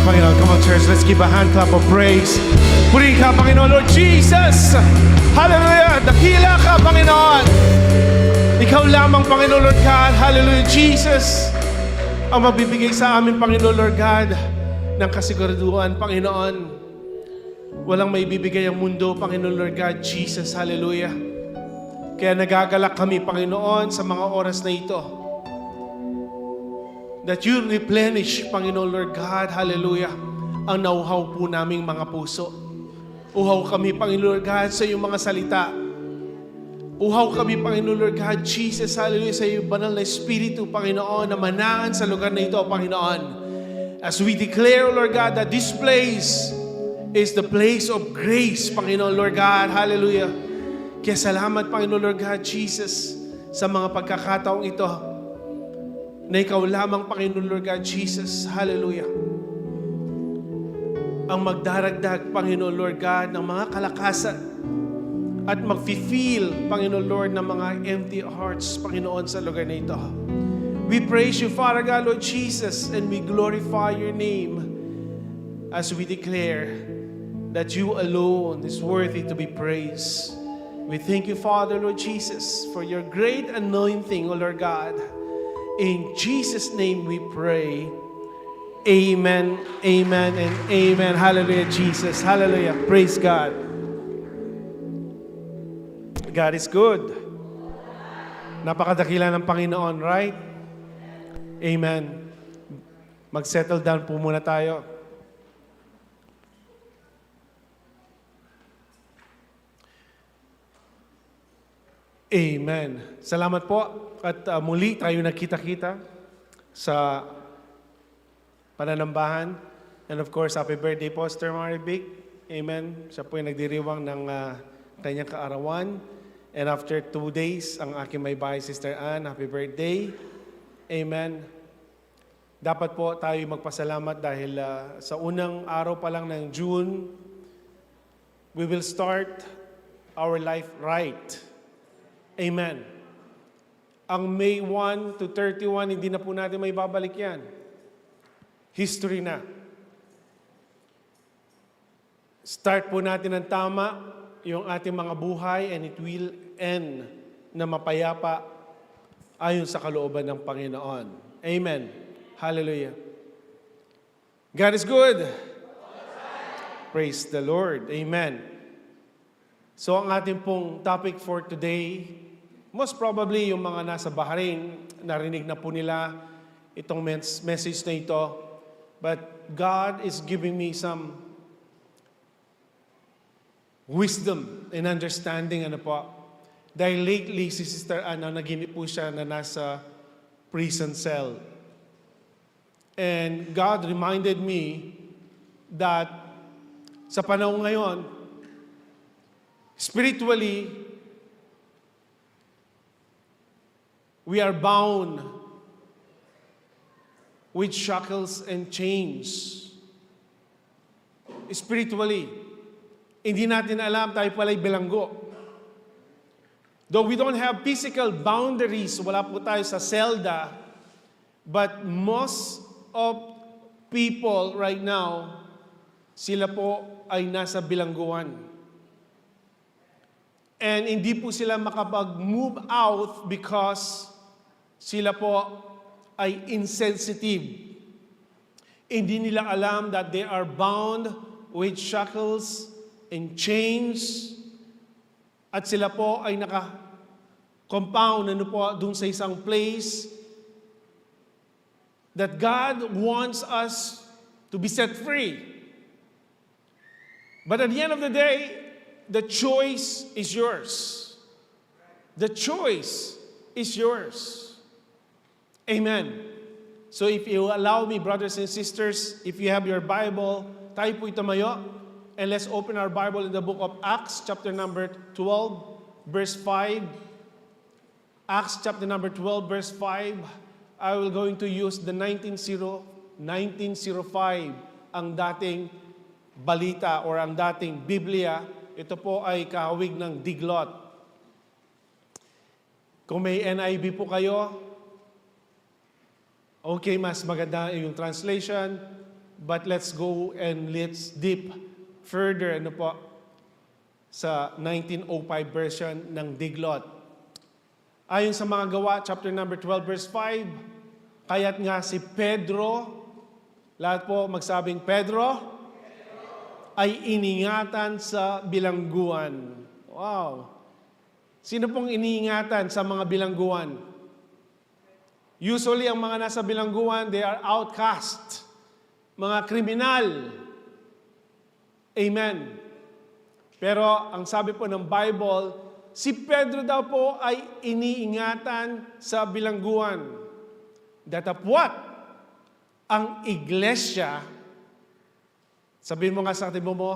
ng Panginoon. Come on, church, let's give a hand clap of praise. Purihin ka, Panginoon, Lord Jesus. Hallelujah. Dakila ka, Panginoon. Ikaw lamang, Panginoon, Lord God. Hallelujah, Jesus. Ang mabibigay sa amin, Panginoon, Lord God, ng kasiguraduhan, Panginoon. Walang may bibigay ang mundo, Panginoon, Lord God, Jesus. Hallelujah. Kaya nagagalak kami, Panginoon, sa mga oras na ito. That you replenish, Panginoon Lord God, hallelujah, ang nauhaw po naming mga puso. Uhaw kami, Panginoon Lord God, sa iyong mga salita. Uhaw kami, Panginoon Lord God, Jesus, hallelujah, sa iyong banal na Espiritu, Panginoon, na manaan sa lugar na ito, Panginoon. As we declare, Lord God, that this place is the place of grace, Panginoon Lord God, hallelujah. Kaya salamat, Panginoon Lord God, Jesus, sa mga pagkakataong ito, na ikaw lamang, Panginoon Lord God, Jesus, hallelujah, ang magdaragdag, Panginoon Lord God, ng mga kalakasan at mag-feel, Panginoon Lord, ng mga empty hearts, Panginoon, sa lugar na ito. We praise you, Father God, Lord Jesus, and we glorify your name as we declare that you alone is worthy to be praised. We thank you, Father, Lord Jesus, for your great anointing, O Lord God. In Jesus' name we pray. Amen, amen, and amen. Hallelujah, Jesus. Hallelujah. Praise God. God is good. Napakadakila ng Panginoon, right? Amen. Mag-settle down po muna tayo. Amen. Salamat po. At muli tayo nagkita-kita sa pananambahan. And of course, happy birthday po, Sister Maribik. Amen. Siya po yung nagdiriwang ng kanyang kaarawan. And after 2 days, ang aking may bahay, Sister Ann, happy birthday. Amen. Dapat po tayo magpasalamat dahil sa unang araw pa lang ng June, we will start our life right. Amen. Ang May 1 to 31, hindi na po natin may babalik yan. History na. Start po natin ng tama yung ating mga buhay and it will end na mapayapa ayon sa kalooban ng Panginoon. Amen. Hallelujah. God is good. Praise the Lord. Amen. So ang ating pong topic for today, most probably yung mga nasa Bahrain, narinig na po nila itong message na ito. But God is giving me some wisdom and understanding, ano po. Dahil lately, si Sister Anna, naginip po siya na nasa prison cell. And God reminded me that sa panahon ngayon, spiritually, we are bound with shackles and chains. Spiritually, hindi natin alam, tayo pala'y bilanggo. Though we don't have physical boundaries, wala po tayo sa selda, but most of people right now, sila po ay nasa bilangguan. And hindi po sila makapag-move out because sila po ay insensitive. Hindi nila alam that they are bound with shackles and chains. At sila po ay naka-compound dun sa isang place that God wants us to be set free. But at the end of the day, the choice is yours. The choice is yours. Amen. So if you allow me, brothers and sisters, if you have your Bible, tayo po itamayo, and let's open our Bible in the book of Acts, chapter number 12, verse 5. Acts chapter number 12, verse 5. I will going to use the 1905, ang dating balita or ang dating Biblia. Ito po ay kahawig ng diglot. Kung may NIV po kayo, okay, mas maganda yung translation. But let's go and let's deep further sa 1905 version ng Diglot. Ayon sa mga Gawa, chapter number 12, verse 5, kaya't nga si Pedro, lahat po magsabing Pedro, ay iningatan sa bilangguan. Wow! Sino pong iniingatan sa mga bilangguan? Usually, ang mga nasa bilangguan, they are outcast. Mga kriminal. Amen. Pero ang sabi po ng Bible, si Pedro daw po ay iniingatan sa bilangguan. Datapwat ang iglesia, sabihin mo nga sa katibo mo,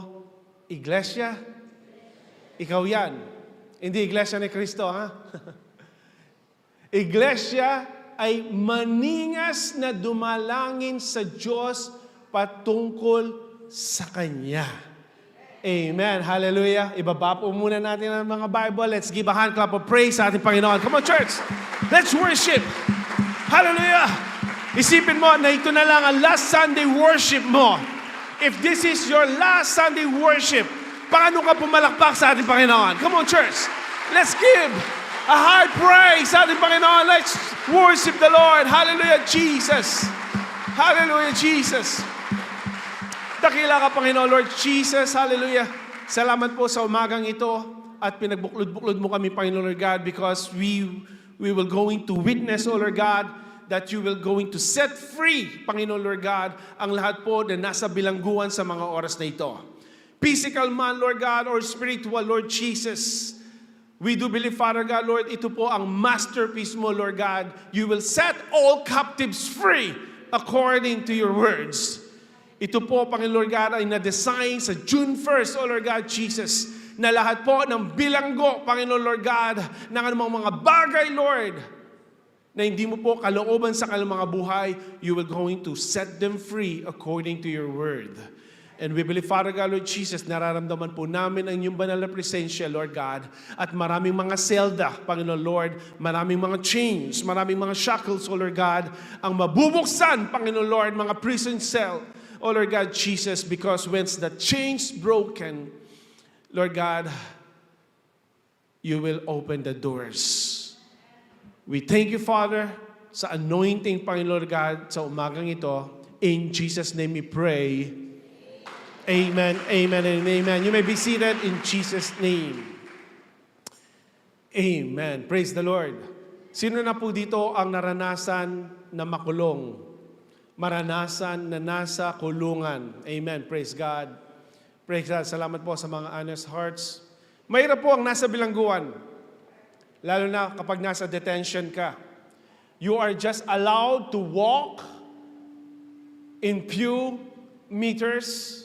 iglesia? Ikaw yan. Hindi iglesia ni Kristo, ha? Iglesia ay maningas na dumalangin sa Diyos patungkol sa Kanya. Amen. Hallelujah. Ibaba po muna natin ang mga Bible. Let's give a hand clap of praise sa ating Panginoon. Come on, church. Let's worship. Hallelujah. Isipin mo na ito na lang ang last Sunday worship mo. If this is your last Sunday worship, paano ka pumalakpak sa ating Panginoon? Come on, church. Let's give a high praise sa ating Panginoon. Let's worship the Lord. Hallelujah, Jesus. Hallelujah, Jesus. Dakila ka, Panginoon, Lord Jesus. Hallelujah. Salamat po sa umagang ito at pinagbuklod-buklod mo kami, Panginoon, Lord God, because we will going to witness, O Lord God, that you will going to set free, Panginoon, Lord God, ang lahat po na nasa bilangguan sa mga oras na ito. Physical man, Lord God, or spiritual, Lord Jesus. We do believe, Father God, Lord, ito po ang masterpiece mo, Lord God. You will set all captives free according to your words. Ito po, Panginoon Lord God, ay na-design sa June 1st, O Lord God, Jesus, na lahat po ng bilanggo, Panginoon Lord God, ng anumang mga bagay, Lord, na hindi mo po kalooban sa kanilang mga buhay, you will going to set them free according to your word. And we believe, Father God, Lord Jesus, nararamdaman po namin ang inyong banal na presensya, Lord God, at maraming mga selda, Panginoon Lord, maraming mga chains, maraming mga shackles, O Lord God, ang mabubuksan, Panginoon Lord, mga prison cell, O Lord God, Jesus, because once the chains broken, Lord God, you will open the doors. We thank you, Father, sa anointing, Panginoon God, sa umagang ito. In Jesus' name we pray. Amen, amen, and amen. You may be seated in Jesus' name. Amen. Praise the Lord. Sino na po dito ang naranasan na makulong? Maranasan na nasa kulungan. Amen. Praise God. Praise God. Salamat po sa mga honest hearts. Mahirap po ang nasa bilangguan. Lalo na kapag nasa detention ka. You are just allowed to walk in few meters.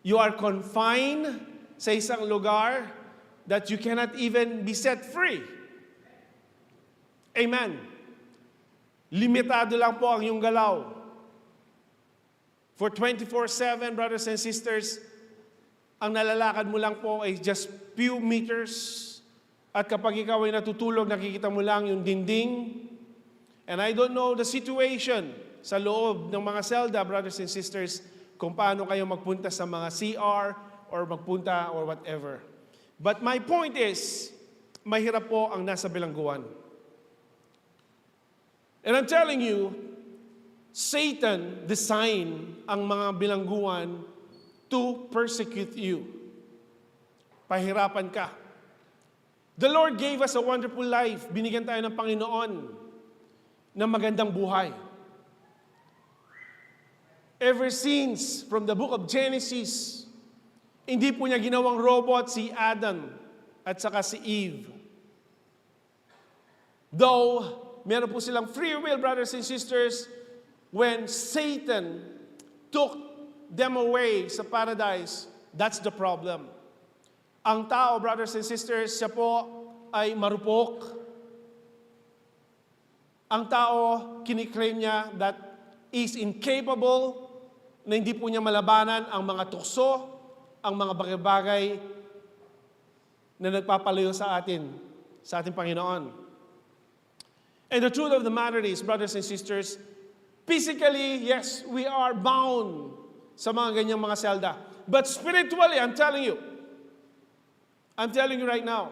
You are confined sa isang lugar that you cannot even be set free. Amen. Limitado lang po ang iyong galaw. For 24/7, brothers and sisters, ang nalalakad mo lang po ay just few meters. At kapag ikaw ay natutulog, nakikita mo lang yung dinding. And I don't know the situation sa loob ng mga selda, brothers and sisters, kung paano kayo magpunta sa mga CR or magpunta or whatever. But my point is, mahirap po ang nasa bilangguan. And I'm telling you, Satan designed ang mga bilangguan to persecute you. Pahirapan ka. The Lord gave us a wonderful life. Binigyan tayo ng Panginoon ng magandang buhay. Ever since, from the book of Genesis, hindi po niya ginawang robot si Adam at saka si Eve. Though, meron po silang free will, brothers and sisters, when Satan took them away sa paradise, that's the problem. Ang tao, brothers and sisters, siya po ay marupok. Ang tao, kiniklaim niya that is incapable, na hindi po niya malabanan ang mga tukso, ang mga bagay-bagay na nagpapalayo sa ating Panginoon. And the truth of the matter is, brothers and sisters, physically, yes, we are bound sa mga ganyang mga selda. But spiritually, I'm telling you right now,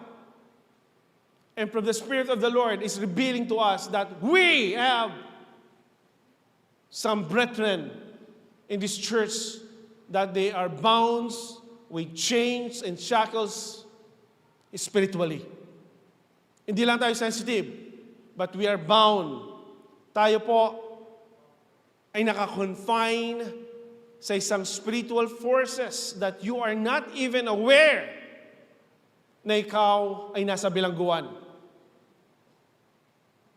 and from the Spirit of the Lord is revealing to us that we have some brethren in this church that they are bound with chains and shackles spiritually. Hindi lang tayo sensitive, but we are bound. Tayo po ay nakakonfine sa isang spiritual forces that you are not even aware na ikaw ay nasa bilangguan.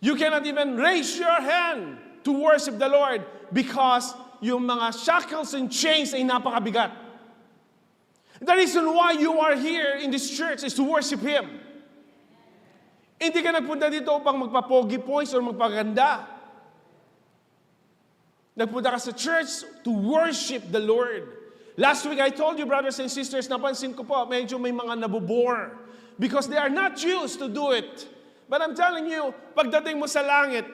You cannot even raise your hand to worship the Lord because yung mga shackles and chains ay napakabigat. The reason why you are here in this church is to worship Him. Hindi ka nagpunta dito upang magpa-pogi points or magpaganda. Nagpunta ka sa church to worship the Lord. Last week I told you, brothers and sisters, napansin ko po, medyo may mga nabobore because they are not used to do it. But I'm telling you, pagdating mo sa langit,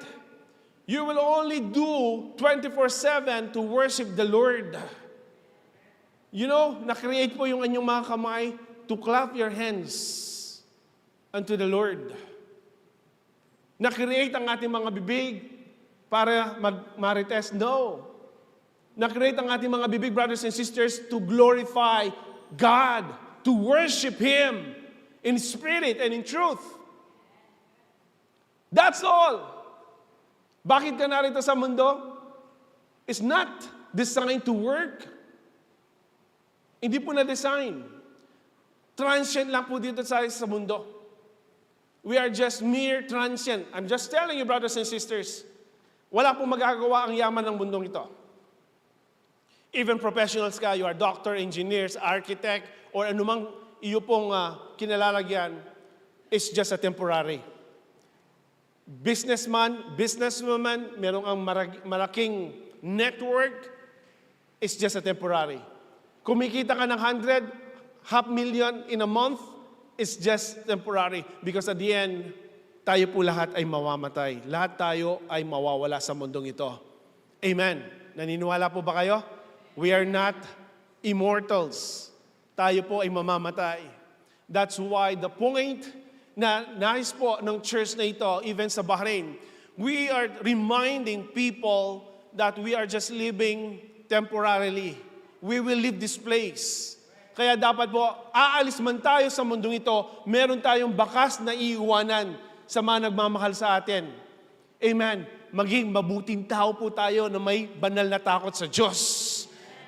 you will only do 24/7 to worship the Lord. You know, na-create po yung inyong mga kamay to clap your hands unto the Lord. Na-create ang ating mga bibig para mag-marites? No. Na-create ang ating mga bibig, brothers and sisters, to glorify God, to worship Him in spirit and in truth. That's all. Bakit ka narito sa mundo? It's not designed to work. Hindi po na-design. Transient lang po dito sa mundo. We are just mere transient. I'm just telling you, brothers and sisters, wala pong magagawa ang yaman ng mundong ito. Even professionals ka, you are doctor, engineers, architect, or anumang iyo pong kinalalagyan, is just a temporary. Businessman, businesswoman, merong ang malaking network, is just a temporary. Kumikita ka ng 500,000 in a month, is just temporary. Because at the end, tayo po lahat ay mamamatay. Lahat tayo ay mawawala sa mundong ito. Amen. Naniniwala po ba kayo? We are not immortals. Tayo po ay mamamatay. That's why the point na nais po ng church na ito, even sa Bahrain, we are reminding people that we are just living temporarily. We will leave this place. Kaya dapat po, aalis man tayo sa mundong ito, meron tayong bakas na iiwanan sa mga nagmamahal sa atin. Amen. Maging mabuting tao po tayo na may banal na takot sa Diyos.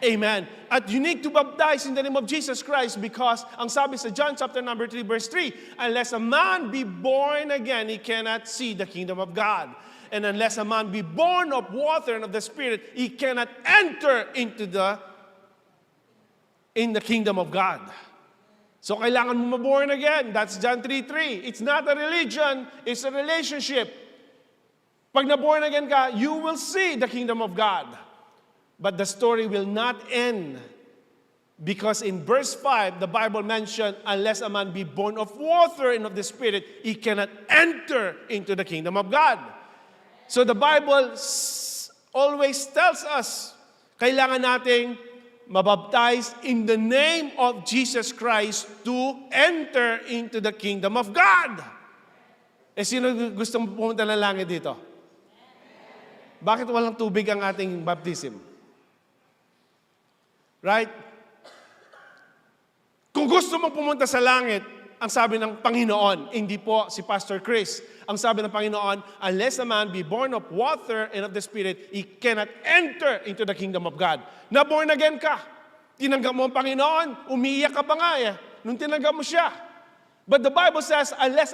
Amen. At you need to baptize in the name of Jesus Christ because ang sabi sa John chapter number 3 verse 3, unless a man be born again, he cannot see the kingdom of God. And unless a man be born of water and of the Spirit, he cannot enter into the kingdom of God. So kailangan mo ma-born again. That's John 3:3. It's not a religion, it's a relationship. Pag na-born again ka, you will see the kingdom of God. But the story will not end. Because in verse 5, the Bible mentioned, unless a man be born of water and of the Spirit, he cannot enter into the kingdom of God. So the Bible always tells us, kailangan nating mabaptize in the name of Jesus Christ to enter into the kingdom of God. Eh, sino gustong pumunta ng langit dito? Bakit walang tubig ang ating baptism? Right? Kung gusto mong pumunta sa langit, ang sabi ng Panginoon, hindi po si Pastor Chris. Ang sabi ng Panginoon, unless a man be born of water and of the Spirit, he cannot enter into the kingdom of God. Na born again ka. Tinanggap mo ang Panginoon, umiiyak ka pa nga nung tinanggap mo siya. But the Bible says, unless,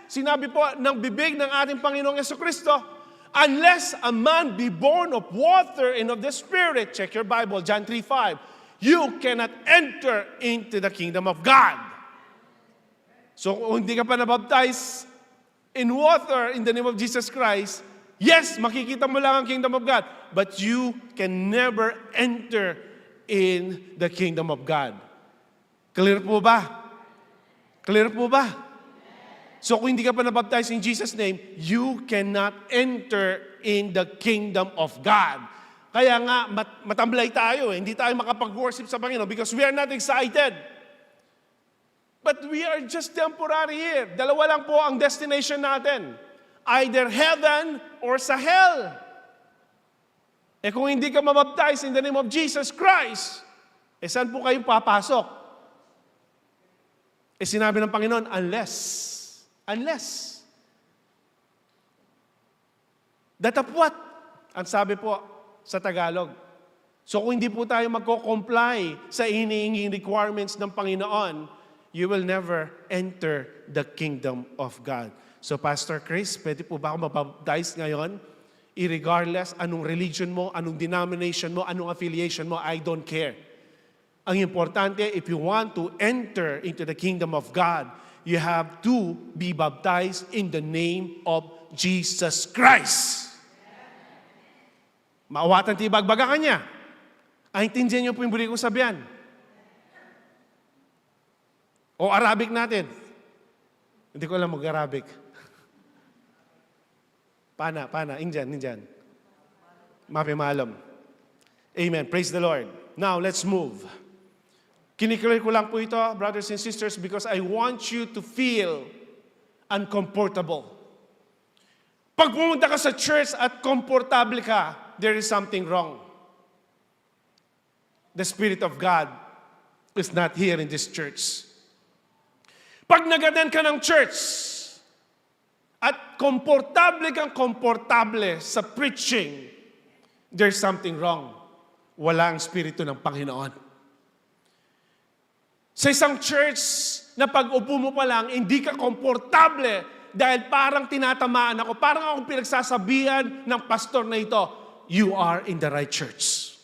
sinabi po ng bibig ng ating Panginoong Jesucristo, unless a man be born of water and of the Spirit, check your Bible, John 3:5, you cannot enter into the kingdom of God. So kung hindi ka pa nabaptize in water in the name of Jesus Christ, yes, makikita mo lang ang kingdom of God, but you can never enter in the kingdom of God. Clear po ba? Clear po ba? So kung hindi ka pa nabaptize in Jesus' name, you cannot enter in the kingdom of God. Kaya nga, matamlay tayo eh. Hindi tayo makapag-worship sa Panginoon because we are not excited. But we are just temporary here. Dalawa lang po ang destination natin. Either heaven or sa hell. Eh kung hindi ka mabaptize in the name of Jesus Christ, eh saan po kayong papasok? Eh sinabi ng Panginoon, unless. Datapwat, ang sabi po sa Tagalog. So kung hindi po tayo magko-comply sa iniinging requirements ng Panginoon, you will never enter the kingdom of God. So Pastor Chris, pwede po ba ako mabaptize ngayon? Irregardless anong religion mo, anong denomination mo, anong affiliation mo, I don't care. Ang importante, if you want to enter into the kingdom of God, you have to be baptized in the name of Jesus Christ. Maawatan tibagbaga ka niya. Ay, intindihan niyo po yung buli kong sabihan. O Arabic natin. Hindi ko alam mag-Arabic. Pana, Indian. Mapimalom. Amen. Praise the Lord. Now, let's move. Kiniklear ko lang po ito, brothers and sisters, because I want you to feel uncomfortable. Pag pumunta ka sa church at komportable ka, there is something wrong. The Spirit of God is not here in this church. Pag nag-attend ka ng church at komportable kang komportable sa preaching, there's something wrong. Wala ang Espiritu ng Panginoon. Sa isang church na pag-upo mo pa lang, hindi ka komportable dahil parang tinatamaan ako, parang akong pinagsasabihan ng pastor na ito, you are in the right church.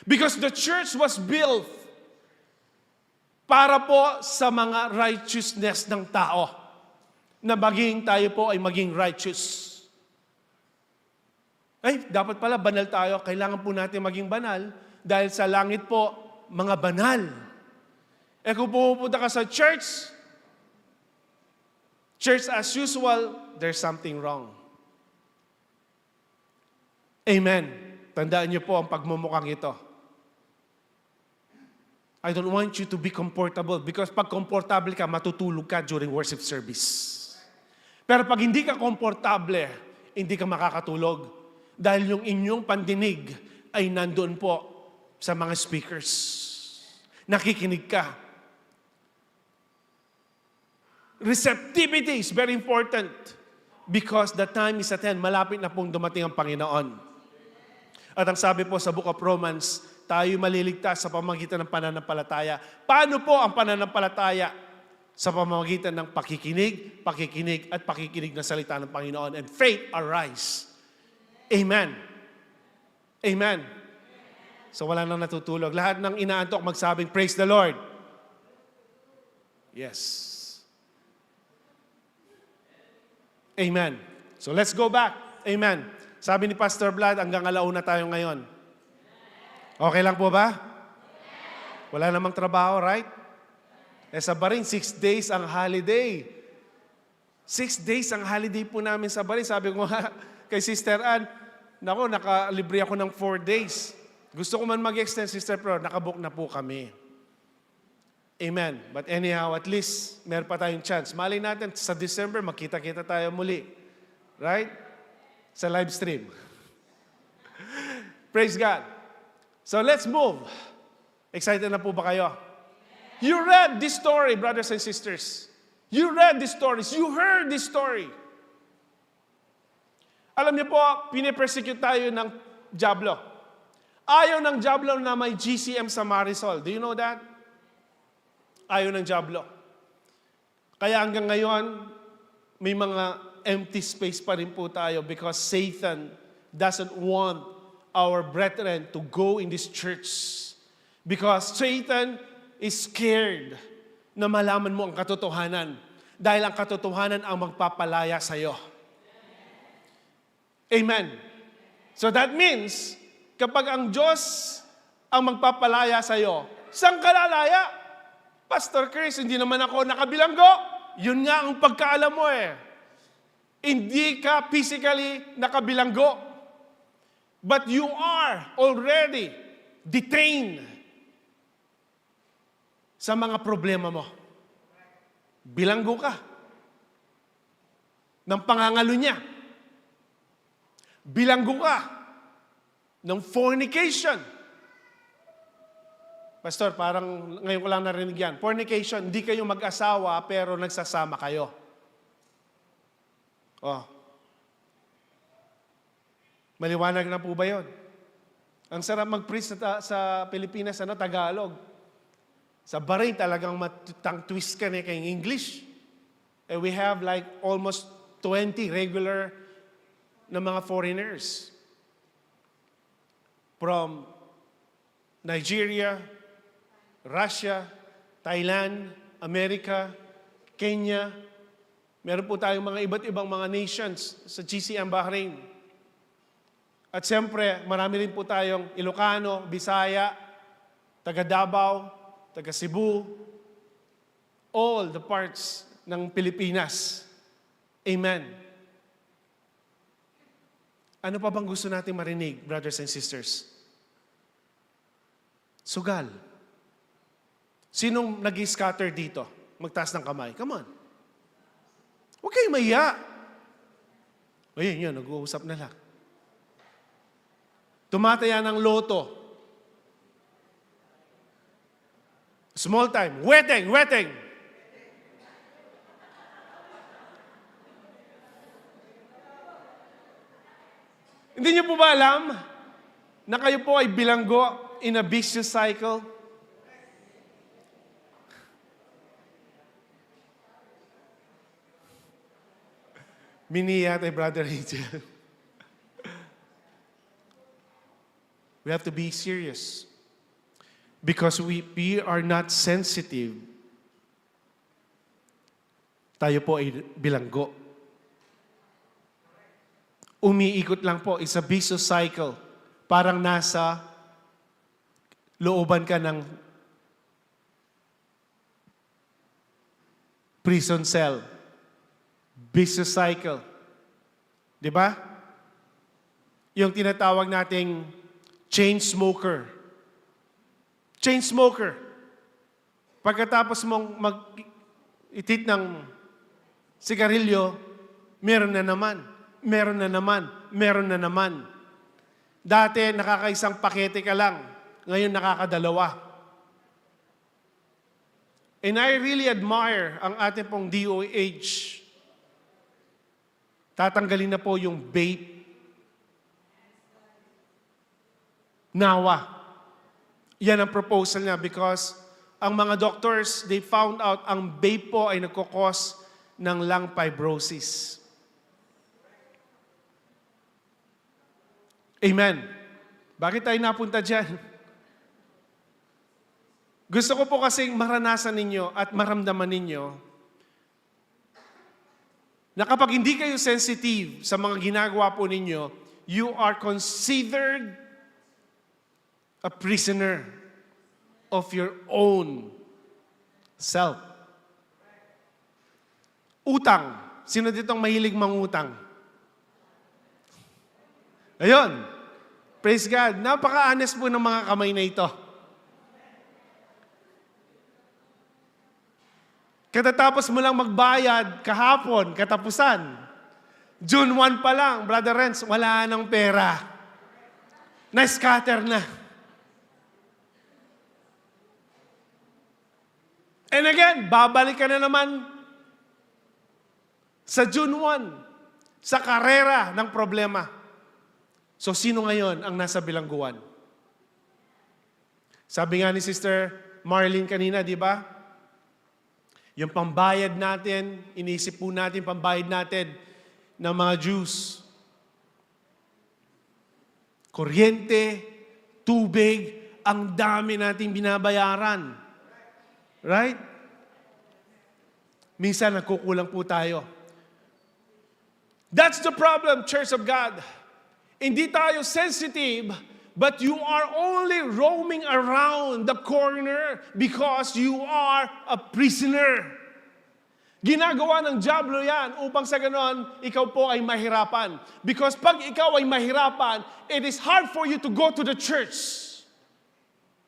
Because the church was built para po sa mga righteousness ng tao. Na maging tayo po ay maging righteous. Ay, dapat pala banal tayo. Kailangan po natin maging banal dahil sa langit po, mga banal. Eh kung pupunta ka sa church as usual, there's something wrong. Amen. Tandaan niyo po ang pagmumukhang ito. I don't want you to be comfortable because pag komportable ka, matutulog ka during worship service. Pero pag hindi ka komportable, hindi ka makakatulog dahil yung inyong pandinig ay nandoon po sa mga speakers. Nakikinig ka. Receptivity is very important because the time is at hand. Malapit na pong dumating ang Panginoon. At ang sabi po sa Book of Romans, tayo maliligtas sa pamamagitan ng pananampalataya. Paano po ang pananampalataya? Sa pamamagitan ng pakikinig ng salita ng Panginoon. And faith arise. Amen. Amen. So wala nang natutulog. Lahat ng inaantok magsabing, praise the Lord. Yes. Amen. So let's go back. Amen. Sabi ni Pastor Vlad, hanggang alauna tayo ngayon. Okay lang po ba? Wala namang trabaho, right? Eh sa Barin, 6 days ang holiday. 6 days ang holiday po namin sa Barin. Sabi ko kay Sister Ann, nako, nakalibre ako ng 4 days. Gusto ko man mag-extend, Sister, pero nakabook na po kami. Amen. But anyhow, at least, meron pa tayong chance. Malay natin, sa December, magkita-kita tayo muli. Right? Sa live stream. Praise God. So let's move. Excited na po ba kayo? You read this story, brothers and sisters. You read these stories. You heard this story. Alam niyo po, pinipersecute tayo ng Diablo. Ayaw ng Diablo na may GCM sa Marisol. Do you know that? Ayaw ng Diablo. Kaya hanggang ngayon, may mga empty space pa rin po tayo because Satan doesn't want our brethren to go in this church. Because Satan is scared na malaman mo ang katotohanan. Dahil ang katotohanan ang magpapalaya sa iyo. Amen. So that means, kapag ang Diyos ang magpapalaya sa iyo, saan ka lalaya? Pastor Chris, hindi naman ako nakabilanggo. Yun nga ang pagkaalam mo eh. Hindi ka physically nakabilanggo. But you are already detained sa mga problema mo. Bilanggo ka ng pangangalo niya. Bilanggo ka ng fornication. Pastor, parang ngayon ko lang narinig yan. Fornication, hindi kayo mag-asawa pero nagsasama kayo. Oh. Maliwanag na po ba yun? Ang sarap mag-preach sa Pilipinas, Tagalog. Sa Bahrain talagang matang-twist ka na kay English. And we have like almost 20 regular na mga foreigners. From Nigeria, Russia, Thailand, America, Kenya. Meron po tayong mga iba't ibang mga nations sa GCM Bahrain. At siyempre, marami rin po tayong Ilocano, Bisaya, taga Davao, taga Cebu, all the parts ng Pilipinas. Amen. Ano pa bang gusto natin marinig, brothers and sisters? Sugal. Sinong nag-scatter dito? Magtaas ng kamay. Come on. Huwag kayong mahiya. Ayun yun, nag-uusap na lang. Tumataya ng loto. Small time. Wedding. Hindi niyo po ba alam na kayo po ay bilanggo in a vicious cycle? Miniya tayo, Brother Angel. We have to be serious. Because we are not sensitive. Tayo po ay bilanggo. Umiikot lang po. It's a vicious cycle. Parang nasa looban ka ng prison cell. Vicious cycle. Di ba? Yung tinatawag nating chain smoker. Chain smoker. Pagkatapos mong mag-itit ng sigarilyo, meron na naman. Dati, nakakaisang pakete ka lang. Ngayon, nakakadalawa. And I really admire ang ating pong DOH. Tatanggalin na po yung vape. Nawa. Yan ang proposal niya because ang mga doctors, they found out ang vape po ay nagkukos ng lung fibrosis. Amen. Bakit tayo napunta dyan? Gusto ko po kasing maranasan ninyo at maramdaman ninyo na kapag hindi kayo sensitive sa mga ginagawa po ninyo, you are considered a prisoner of your own self. Utang. Sino ditong mahilig mangutang? Ayun. Praise God. Napaka-honest po ng mga kamay na ito. Katatapos mo lang magbayad kahapon, katapusan. June 1 pa lang, Brother Renz, wala nang pera. Na-scatter na. And again, babalik ka na naman sa June 1, sa karera ng problema. So, sino ngayon ang nasa bilangguan? Sabi nga ni Sister Marlene kanina, di ba? Yung pambayad natin, inisip po natin pambayad natin ng mga Jews. Kuryente, tubig, ang dami nating binabayaran. Right? Minsan nagkukulang po tayo. That's the problem, Church of God. Hindi tayo sensitive, but you are only roaming around the corner because you are a prisoner. Ginagawa ng diablo yan upang sa ganon, ikaw po ay mahirapan. Because pag ikaw ay mahirapan, it is hard for you to go to the church.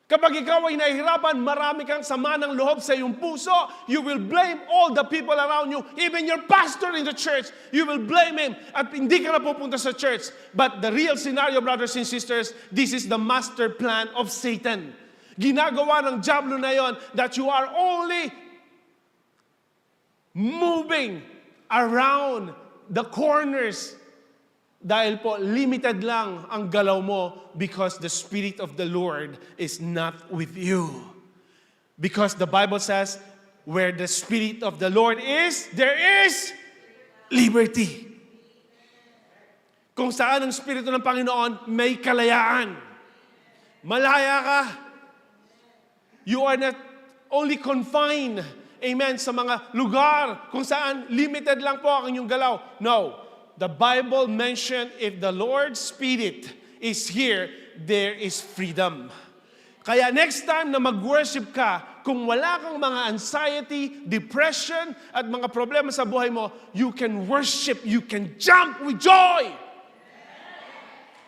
Kapag ikaw ay nahihirapan, marami kang sama ng loob sa iyong puso. You will blame all the people around you. Even your pastor in the church, you will blame him. At hindi ka na pupunta sa church. But the real scenario, brothers and sisters, this is the master plan of Satan. Ginagawa ng diablo na yon that you are only moving around the corners. Dahil po, limited lang ang galaw mo because the Spirit of the Lord is not with you. Because the Bible says, where the Spirit of the Lord is, there is liberty. Kung saan ang Espiritu ng Panginoon, may kalayaan. Malaya ka. You are not only confined, amen, sa mga lugar kung saan limited lang po ang inyong galaw. No. The Bible mentioned if the Lord's Spirit is here, there is freedom. Kaya next time na mag-worship ka, kung wala kang mga anxiety, depression, at mga problema sa buhay mo, you can worship, you can jump with joy.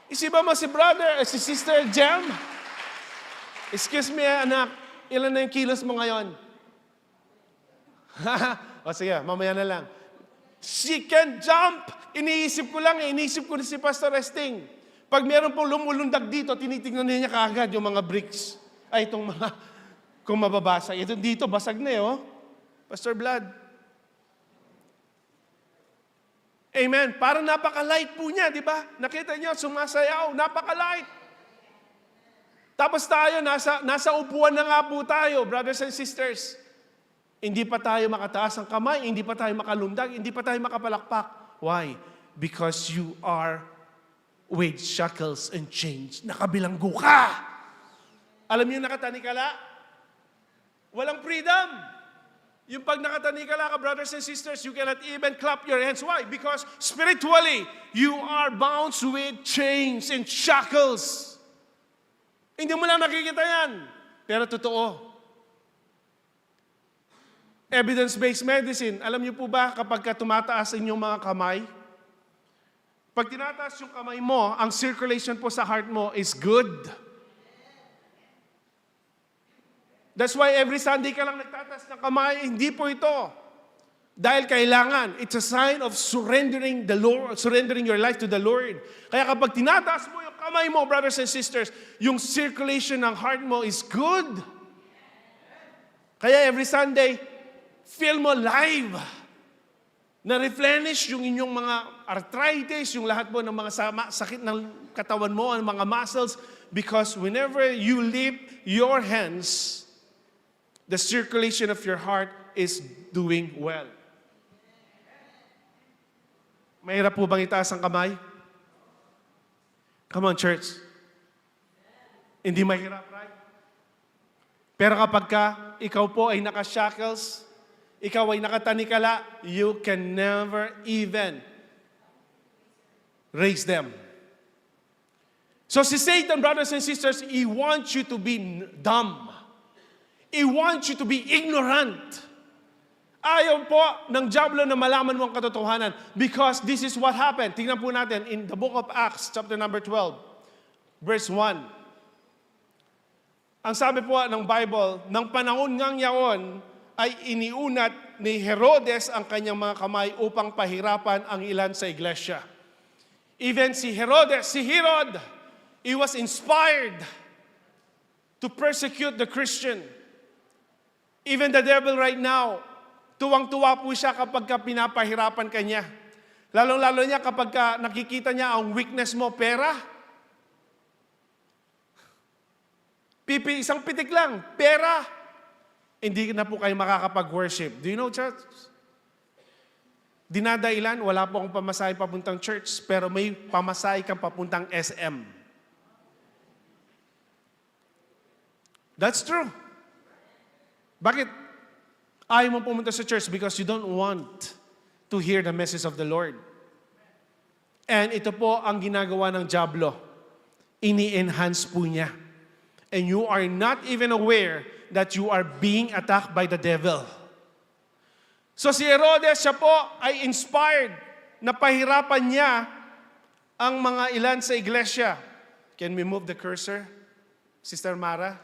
Isiba mo si brother, si sister Jem? Excuse me, anak, ilan na yung kilos mo ngayon? O sige, mamaya na lang. She can jump. Iniisip ko na si Pastor Esting. Pag meron pong lumulundag dito, tinitingnan niya kaagad yung mga bricks. Ay, itong mga, kung mababasa. Ito dito, basag na oh. Pastor Vlad. Amen. Parang napaka-light po niya, di ba? Nakita niyo, sumasayaw, napaka-light. Tapos tayo, nasa upuan na nga po tayo, brothers and sisters. Hindi pa tayo makataas ang kamay, hindi pa tayo makalundag, hindi pa tayo makapalakpak. Why? Because you are with shackles and chains. Nakabilanggo ka. Alam niyo nakatanikala? Walang freedom. Yung pag nakatanikala ka, brothers and sisters, you cannot even clap your hands. Why? Because spiritually, you are bound with chains and shackles. Hindi mo lang nakikita yan. Pero totoo. Evidence-based medicine. Alam niyo po ba kapag tumataas inyong mga kamay? Pag tinataas yung kamay mo, ang circulation po sa heart mo is good. That's why every Sunday ka lang nagtataas ng kamay. Hindi po ito. Dahil kailangan. It's a sign of surrendering the Lord, surrendering your life to the Lord. Kaya kapag tinataas mo yung kamay mo, brothers and sisters, yung circulation ng heart mo is good. Kaya every Sunday, feel mo live. Na-replenish yung inyong mga arthritis, yung lahat mo ng mga sakit ng katawan mo, ang mga muscles. Because whenever you lift your hands, the circulation of your heart is doing well. Mahirap po bang itaas ang kamay? Come on, church. Hindi mahirap, right? Pero kapag ikaw po ay naka-shackles, ikaw ay nakatanikala, you can never even raise them. So si Satan, brothers and sisters, he wants you to be dumb. He wants you to be ignorant. Ayaw po ng diablo na malaman mo ang katotohanan because this is what happened. Tingnan po natin in the book of Acts, chapter number 12, verse 1. Ang sabi po ng Bible, ng panahon ngang yaon, ay iniunat ni Herodes ang kanyang mga kamay upang pahirapan ang ilan sa iglesia. Even si Herod, he was inspired to persecute the Christian. Even the devil right now, tuwang-tuwa po siya kapag pinapahirapan ka niya. Lalong-lalo niya kapag nakikita niya ang weakness mo, pera. Isang pitik lang, pera. Hindi na po kayo makakapag-worship. Do you know, church? Dinadailan, wala po akong pamasahe papuntang church, pero may pamasahe kang papuntang SM. That's true. Bakit? Ayaw mo pumunta sa church because you don't want to hear the message of the Lord. And ito po ang ginagawa ng diablo. Ini-enhance po niya. And you are not even aware that you are being attacked by the devil. So si Herodes, siya po ay inspired na pahirapan niya ang mga ilan sa iglesia. Can we move the cursor? Sister Mara?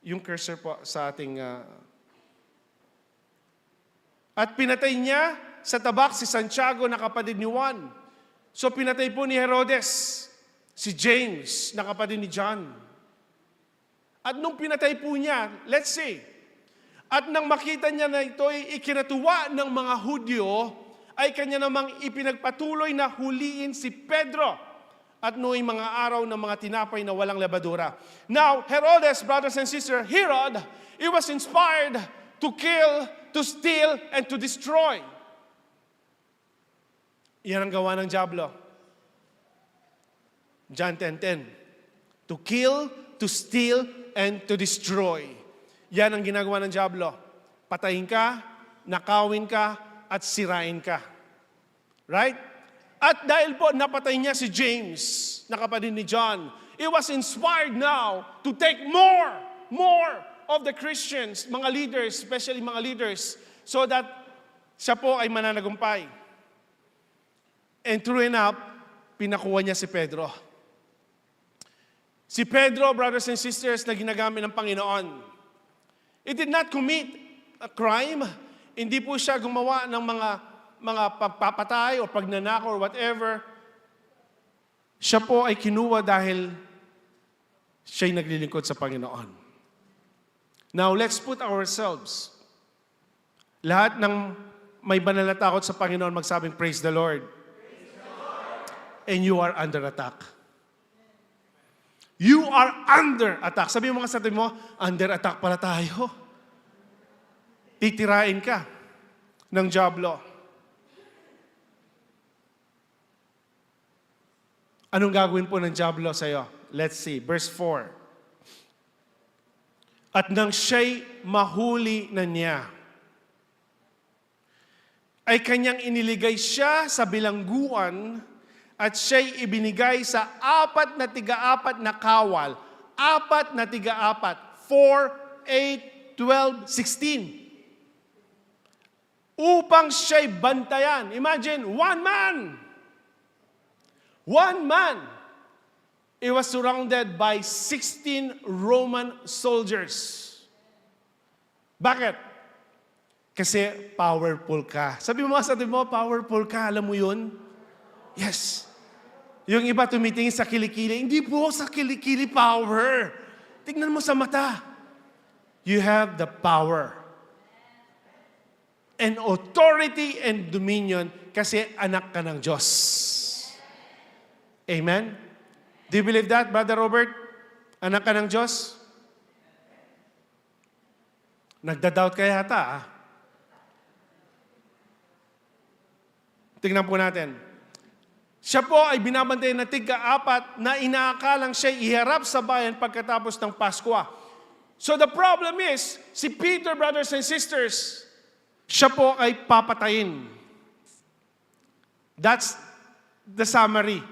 Yung cursor po sa ating... At pinatay niya sa tabak si Santiago na kapatid ni Juan. So pinatay po ni Herodes si James na kapatid ni John. At nung pinatay po niya, let's say, at nang makita niya na ito'y ikinatuwa ng mga Hudyo, ay kanya namang ipinagpatuloy na huliin si Pedro at noong mga araw ng mga tinapay na walang labadura. Now, Herodes, brothers and sisters, Herod, he was inspired to kill, to steal, and to destroy. Yan ang gawa ng dyablo. John 10:10. To kill, to steal, and to destroy. Yan ang ginagawa ng dyablo. Patayin ka, nakawin ka, at sirain ka. Right? At dahil po napatay niya si James, na kapatid ni John, he was inspired now to take more of the Christians, mga leaders, especially mga leaders, so that siya po ay mananagumpay. And true enough, pinakuha niya si Pedro. Si Pedro, brothers and sisters, na ginagamit ng Panginoon. He did not commit a crime. Hindi po siya gumawa ng mga pagpapatay o pagnanakaw or whatever. Siya po ay kinuha dahil siya'y naglilingkod sa Panginoon. Now, let's put ourselves. Lahat ng may banal na takot sa Panginoon, magsabing, praise the Lord. Praise the Lord. And you are under attack. You are under attack. Sabi mo mga sabi mo, under attack pala tayo. Titirain ka ng dyablo. Anong gagawin po ng dyablo sa iyo? Let's see, verse 4. At nang siya'y mahuli na niya, ay kanyang iniligay siya sa bilangguan at siya'y ibinigay sa 4 na tiga-4 na kawal. 4 na tiga-4. 4, 8, 12, 16. Upang siya'y bantayan. Imagine, one man. He was surrounded by 16 Roman soldiers. Bakit? Kasi powerful ka. Sabi mo powerful ka. Alam mo yun? Yes. Yung iba tumitingin sa kilikili. Hindi po sa kilikili power. Tingnan mo sa mata. You have the power. And authority and dominion kasi anak ka ng Diyos. Amen? Do you believe that, Brother Robert? Anak ka ng Diyos? Nagda-doubt ka yata, Tingnan po natin. Siya po ay binabantay na tig-4 na inaakalang siya iharap sa bayan pagkatapos ng Pasko. So the problem is, si Peter, brothers and sisters, siya po ay papatayin. That's the summary.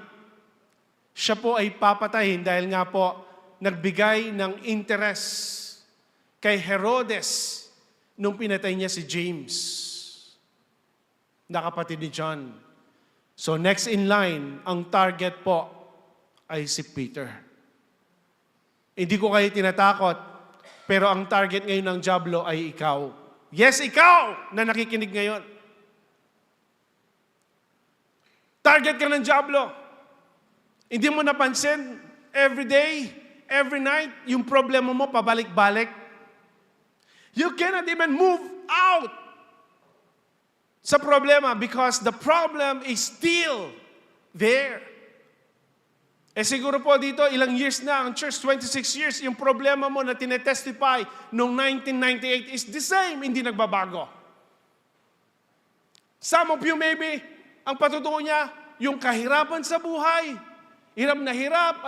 Siya po ay papatayin dahil nga po nagbigay ng interest kay Herodes nung pinatay niya si James, na kapatid ni John. So next in line, ang target po ay si Peter. Hindi ko kayo tinatakot, pero ang target ngayon ng dyablo ay ikaw. Yes, ikaw na nakikinig ngayon. Target ka ng dyablo. Hindi mo napansin, every day, every night, yung problema mo pabalik-balik. You cannot even move out sa problema because the problem is still there. Siguro po dito, ilang years na ang church, 26 years, yung problema mo na tinetestify noong 1998 is the same, hindi nagbabago. Some of you maybe, ang patutuo niya, yung kahirapan sa buhay. Hirap na hirap,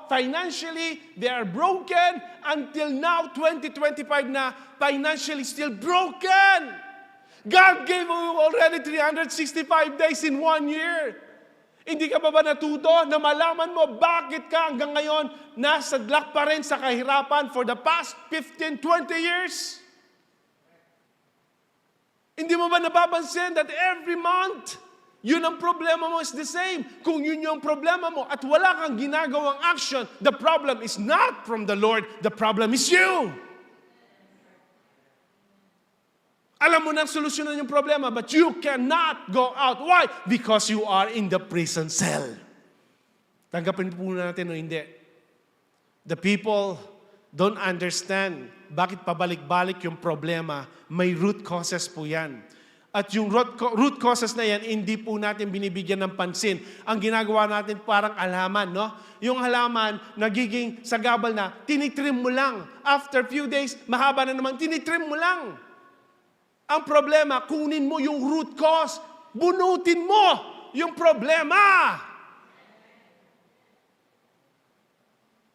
financially, they are broken. Until now, 2025 na, financially still broken. God gave you already 365 days in 1 year. Hindi ka ba natuto na malaman mo bakit ka hanggang ngayon nasadlak pa rin sa kahirapan for the past 15, 20 years? Hindi mo ba napapansin that every month, yun ang problema mo is the same. Kung yun yung problema mo at wala kang ginagawang action, the problem is not from the Lord, the problem is you. Alam mo na solusyonan yung problema, but you cannot go out. Why? Because you are in the prison cell. Tanggapin po natin o hindi. The people don't understand bakit pabalik-balik yung problema. May root causes po yan. At yung root causes na yan, hindi po natin binibigyan ng pansin. Ang ginagawa natin parang halaman, no? Yung halaman, nagiging sagabal na, tinitrim mo lang. After few days, mahaba na naman, tinitrim mo lang. Ang problema, kunin mo yung root cause. Bunutin mo yung problema.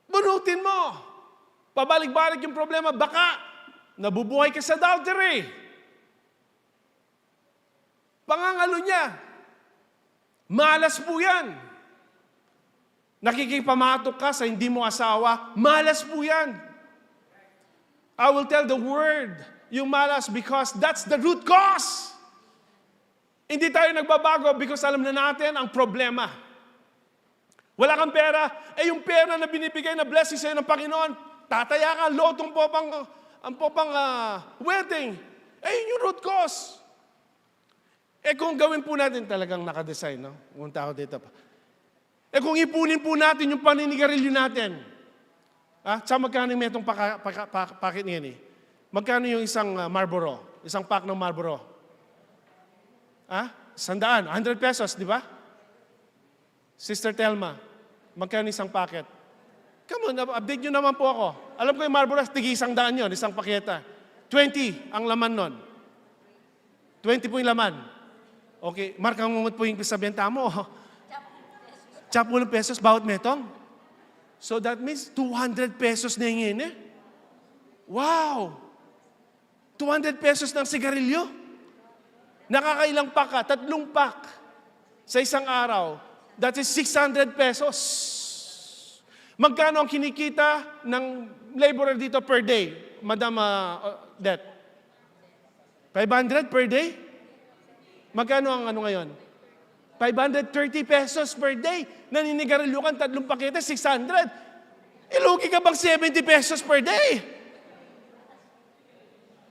Bunutin mo. Pabalik-balik yung problema. Baka nabubuhay ka sa adultery. Pangangalo niya. Malas po yan. Nakikipamatok ka sa hindi mo asawa. Malas po yan. I will tell the word, yung malas, because that's the root cause. Hindi tayo nagbabago because alam na natin ang problema. Wala kang pera, yung pera na binibigay na blessing sa'yo ng Panginoon, tataya ka, lotong popang wedding. Yun yung root cause. Kung gawin po natin talagang nakadesign, no? Punta ako dito pa. Kung ipunin po natin yung paninigarilyo natin, sa magkano yung metong packet niyan eh? Magkano yung isang Marlboro? Isang pack ng Marlboro? 100, 100 pesos, di ba? Sister Telma, magkano isang packet? Come on, update nyo naman po ako. Alam ko yung Marlboro, tigi 100 yun, isang paketa. 20 ang laman nun. 20 po yung laman. Okay, Mark, ang mungot po yung pisabenta mo. Chap 10 pesos, bawat metong. So that means 200 pesos na yung eh. Wow! 200 pesos ng sigarilyo. Nakakailang pack ka? 3 pack sa isang araw. That is 600 pesos. Magkano ang kinikita ng laborer dito per day? Madam Det? 500 per day? Magkano ang ano ngayon? 530 pesos per day. Naninigarilyo ka 3 pakete, 600. Ilugi ka bang 70 pesos per day?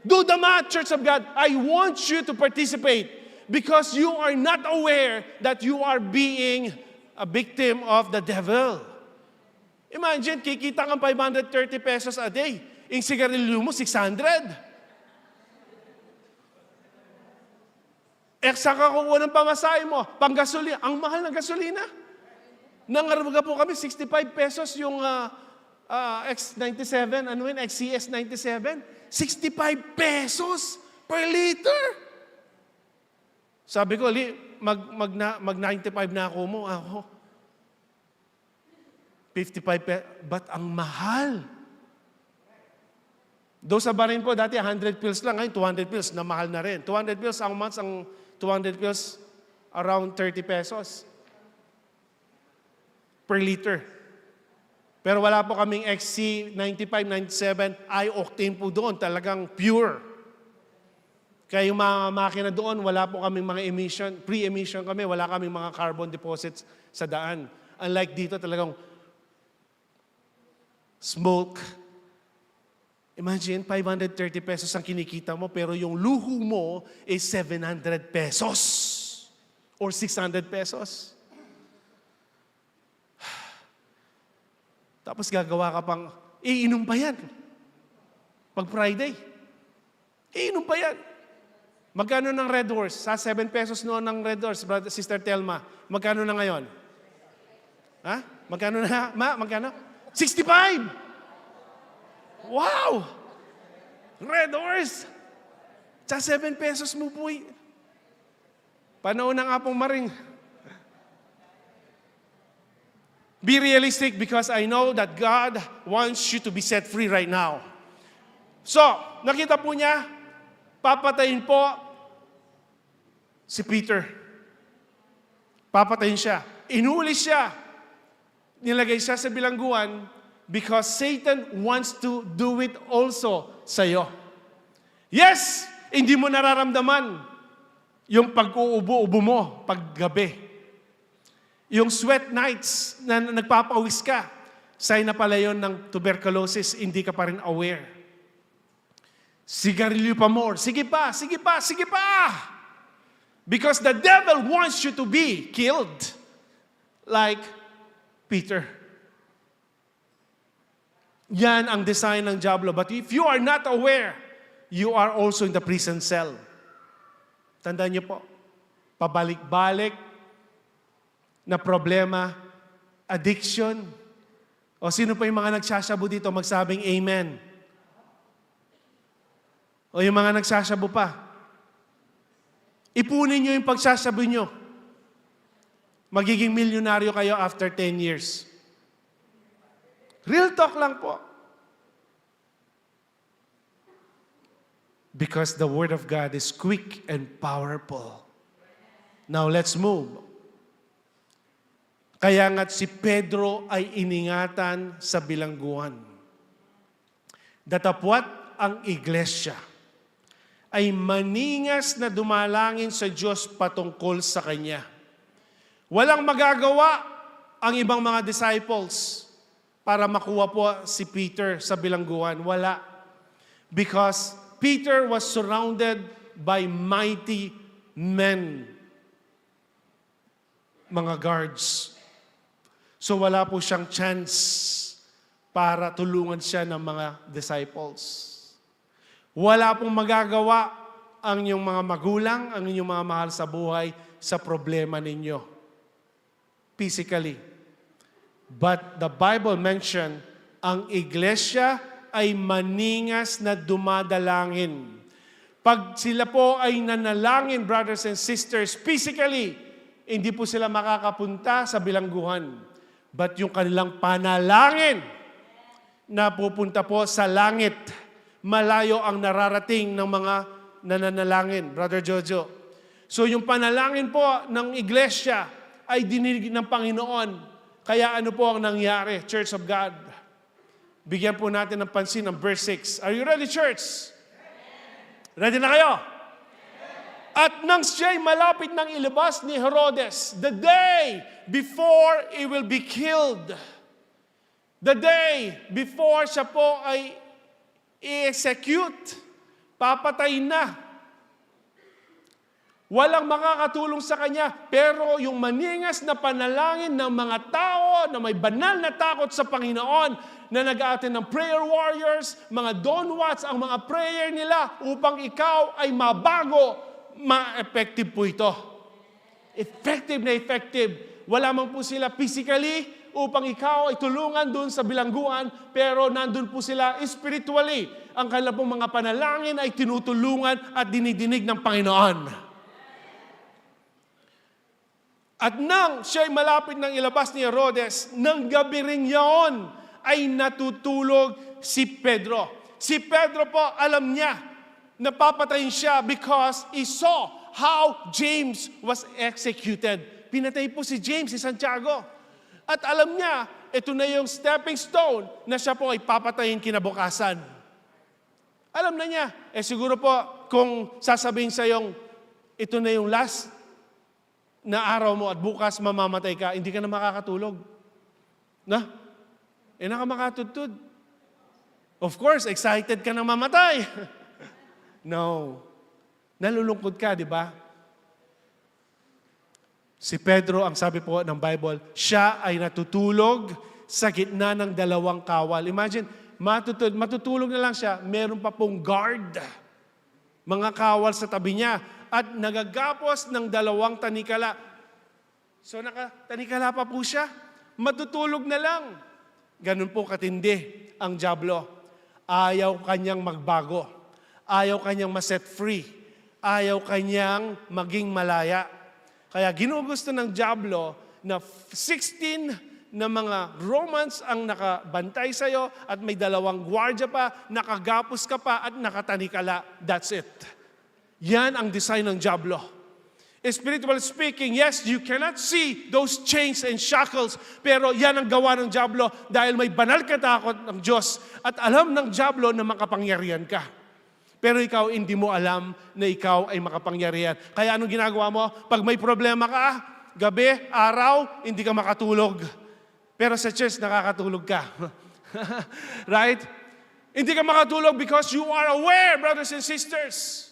Do the math, Church of God. I want you to participate because you are not aware that you are being a victim of the devil. Imagine, kikita kang 530 pesos a day. Yung sigarilyo mo, 600. Saan ka kukuha ng pamasahe mo? Panggasolina. Ang mahal ng gasolina. Nangarga po kami, 65 pesos yung X97, XCS 97. 65 pesos per liter. Sabi ko, mag 95 na ako mo. Ako, 55 pesos. But ang mahal. Doon sa barin po, dati 100 pills lang. Ngayon, 200 pills na mahal na rin. 200 pills, ang months, ang 200 pills, around 30 pesos per liter. Pero wala po kaming XC95, 97, i-octane po doon, talagang pure. Kaya yung mga makina doon, wala po kaming mga emission, pre-emission kami, wala kaming mga carbon deposits sa daan. Unlike dito, talagang smoke. Imagine, 530 pesos ang kinikita mo, pero yung luho mo is 700 pesos or 600 pesos. Tapos gagawa ka pang, iinom pa yan. Pag Friday, iinom pa yan. Magkano ng Red Horse? Sa 7 pesos noon ng Red Horse, Brother, Sister Telma. Magkano na ngayon? Magkano na? Magkano? 65! Wow! Red Horse! Sa 7 pesos mo po. Panahon na nga pong maring. Be realistic because I know that God wants you to be set free right now. So, nakita po niya, papatayin po si Peter. Papatayin siya. Inuli siya. Nilagay siya sa bilangguan because Satan wants to do it also sa iyo. Yes, hindi mo nararamdaman yung pag-uubo-ubo mo paggabi. Yung sweat nights na nagpapawis ka, sign na pala yun ng tuberculosis, hindi ka pa rin aware. Sigarilyo pa more. Sige pa, sige pa, sige pa! Because the devil wants you to be killed like Peter. Yan ang design ng diablo. But if you are not aware, you are also in the prison cell. Tandaan niyo po, pabalik-balik na problema, addiction. O sino pa yung mga nagsasabu dito magsabing amen? O yung mga nagsasabu pa? Ipunin nyo yung pagsasabu nyo. Magiging milyonaryo kayo after 10 years. Real talk lang po. Because the Word of God is quick and powerful. Now let's move. Kaya nga't si Pedro ay iningatan sa bilangguan. Datapwat ang iglesia ay maningas na dumalangin sa Diyos patungkol sa Kanya. Walang magagawa ang ibang mga disciples para makuha po si Peter sa bilangguan. Wala. Because Peter was surrounded by mighty men. Mga guards. So wala po siyang chance para tulungan siya ng mga disciples. Wala pong magagawa ang inyong mga magulang, ang inyong mga mahal sa buhay sa problema ninyo. Physically. But the Bible mentioned, ang iglesia ay maningas na dumadalangin. Pag sila po ay nanalangin, brothers and sisters, physically, hindi po sila makakapunta sa bilangguhan. But yung kanilang panalangin na pupunta po sa langit, malayo ang nararating ng mga nananalangin, Brother Jojo. So yung panalangin po ng iglesia ay dininig ng Panginoon. Kaya ano po ang nangyari, Church of God? Bigyan po natin ng pansin ang verse 6. Are you ready, church? Ready na kayo? At nang siya'y malapit ng ilabas ni Herodes, the day before he will be killed, the day before siya po ay i-execute, papatayin na. Walang makakatulong sa kanya, pero yung maningas na panalangin ng mga tao na may banal na takot sa Panginoon, na nag-aaten ng prayer warriors, mga donwats, ang mga prayer nila upang ikaw ay mabago, ma-effective po ito. Effective na effective. Wala man po sila physically upang ikaw ay tulungan dun sa bilangguan, pero nandun po sila spiritually. Ang kanilang pong mga panalangin ay tinutulungan at dinidinig ng Panginoon. At nang siya'y malapit ng ilabas ni Herodes, nang gabi rin yaon ay natutulog si Pedro. Si Pedro po, alam niya, napapatayin siya because he saw how James was executed. Pinatay po si James, si Santiago. At alam niya, ito na yung stepping stone na siya po ay papatayin kinabukasan. Alam na niya. Siguro po, kung sasabihin sa yung, ito na yung last na araw mo at bukas mamamatay ka, hindi ka na makakatulog. Na? Nakamakatudtud. Of course, excited ka na mamatay. No. Nalulungkot ka, di ba? Si Pedro, ang sabi po ng Bible, siya ay natutulog sa gitna ng dalawang kawal. Imagine, matutulog na lang siya, meron pa pong guard. Mga kawal sa tabi niya. At nagagapos ng dalawang tanikala. So nakatanikala pa po siya. Matutulog na lang. Ganun po katindi ang diablo. Ayaw kanyang magbago. Ayaw kanyang ma-set free. Ayaw kanyang maging malaya. Kaya ginugusto ng diablo na 16 na mga Romans ang nakabantay sa'yo at may dalawang gwardya pa, nakagapos ka pa at nakatanikala. That's it. Yan ang design ng diablo. Spiritually speaking, yes, you cannot see those chains and shackles, pero yan ang gawa ng diablo dahil may banal katakot ng Diyos at alam ng diablo na makapangyarihan ka. Pero ikaw, hindi mo alam na ikaw ay makapangyarihan. Kaya anong ginagawa mo? Pag may problema ka, gabi, araw, hindi ka makatulog. Pero sa church, nakakatulog ka. Right? Hindi ka makatulog because you are aware, brothers and sisters,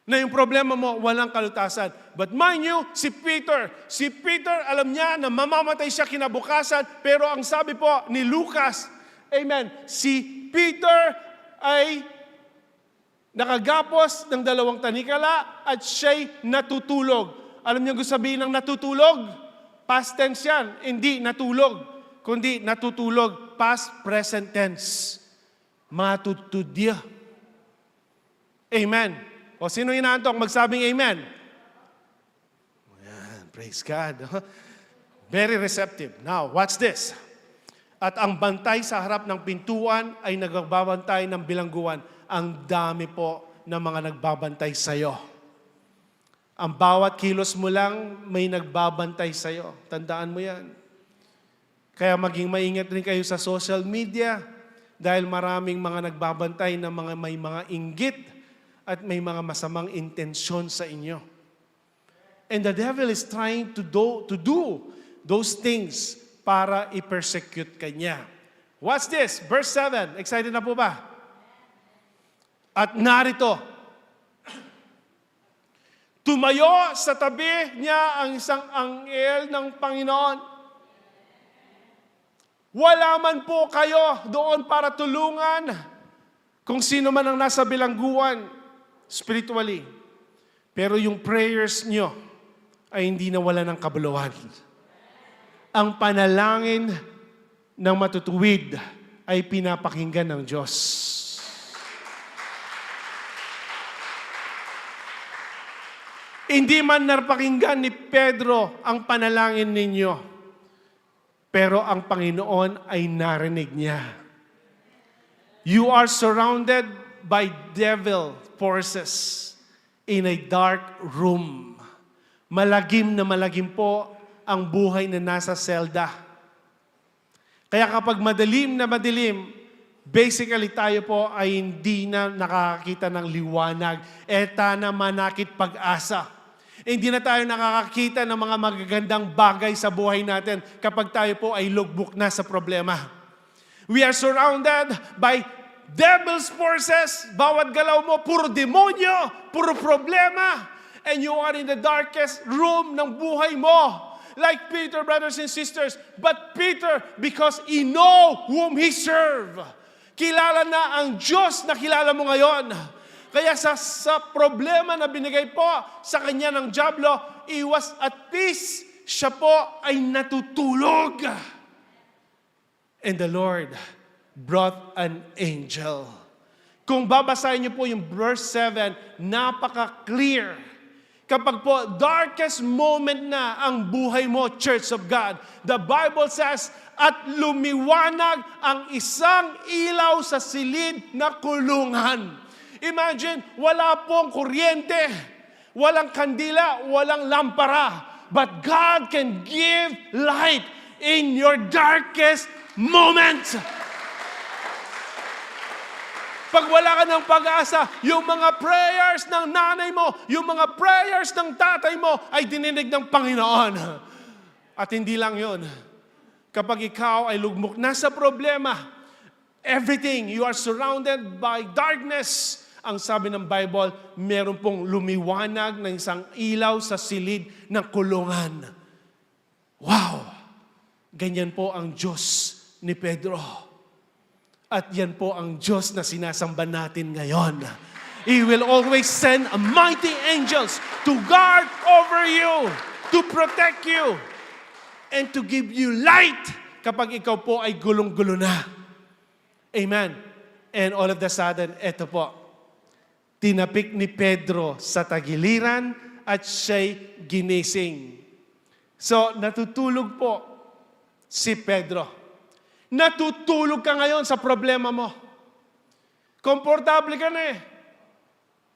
na yung problema mo, walang kalutasan. But mind you, si Peter, alam niya na mamamatay siya kinabukasan, pero ang sabi po ni Lucas, amen, si Peter ay nakagapos ng 2 tanikala at siya'y natutulog. Alam niyo gusto sabihin ng natutulog? Past tense yan, hindi natulog, kundi natutulog, past present tense. Matutudya. Amen. O sino inaantok magsabing amen? Ayan, praise God. Very receptive. Now, watch this. At ang bantay sa harap ng pintuan ay nagbabantay ng bilangguan. Ang dami po ng mga nagbabantay sa'yo. Ang bawat kilos mo lang may nagbabantay sa'yo. Tandaan mo yan. Kaya maging maingat rin kayo sa social media dahil maraming mga nagbabantay na may mga inggit at may mga masamang intensyon sa inyo. And the devil is trying to do those things para i-persecute ka niya. Watch this, verse 7. Excited na po ba? At narito, tumayo sa tabi niya ang isang anghel ng Panginoon. Wala man po kayo doon para tulungan kung sino man ang nasa bilangguan spiritually. Pero yung prayers nyo ay hindi nawala ng kabuluhan. Ang panalangin ng matutuwid ay pinapakinggan ng Diyos. Hindi man napakinggan ni Pedro ang panalangin ninyo, pero ang Panginoon ay narinig niya. You are surrounded by devil forces in a dark room. Malagim na malagim po ang buhay na nasa selda. Kaya kapag madilim na madilim, basically tayo po ay hindi na nakakakita ng liwanag. Eta na manakit pag-asa. Hindi na tayo nakakakita ng mga magagandang bagay sa buhay natin kapag tayo po ay lugbok na sa problema. We are surrounded by devil's forces. Bawat galaw mo, puro demonyo, puro problema. And you are in the darkest room ng buhay mo. Like Peter, brothers and sisters. But Peter, because he know whom he serve. Kilala na ang Diyos na kilala mo ngayon. Kaya sa problema na binigay po sa kanya ng dyablo, he was at peace. Siya po ay natutulog. And the Lord brought an angel. Kung babasahin niyo po yung verse 7, napaka-clear. Kapag po darkest moment na ang buhay mo, Church of God, the Bible says, at lumiwanag ang isang ilaw sa silid na kulungan. Imagine, wala pong kuryente, walang kandila, walang lampara, but God can give light in your darkest moment. Pag wala ka ng pag-asa, yung mga prayers ng nanay mo, yung mga prayers ng tatay mo ay dininig ng Panginoon. At hindi lang yun. Kapag ikaw ay lugmok na sa problema, everything, you are surrounded by darkness. Ang sabi ng Bible, meron pong lumiwanag ng isang ilaw sa silid ng kulungan. Wow! Ganyan po ang Diyos ni Pedro. At yan po ang Diyos na sinasamba natin ngayon. He will always send mighty angels to guard over you, to protect you, and to give you light kapag ikaw po ay gulong-gulo na. Amen. And all of the sudden, eto po, tinapik ni Pedro sa tagiliran at siya'y ginising. So, natutulog po si Pedro. Natutulog ka ngayon sa problema mo. Komportable ka na eh.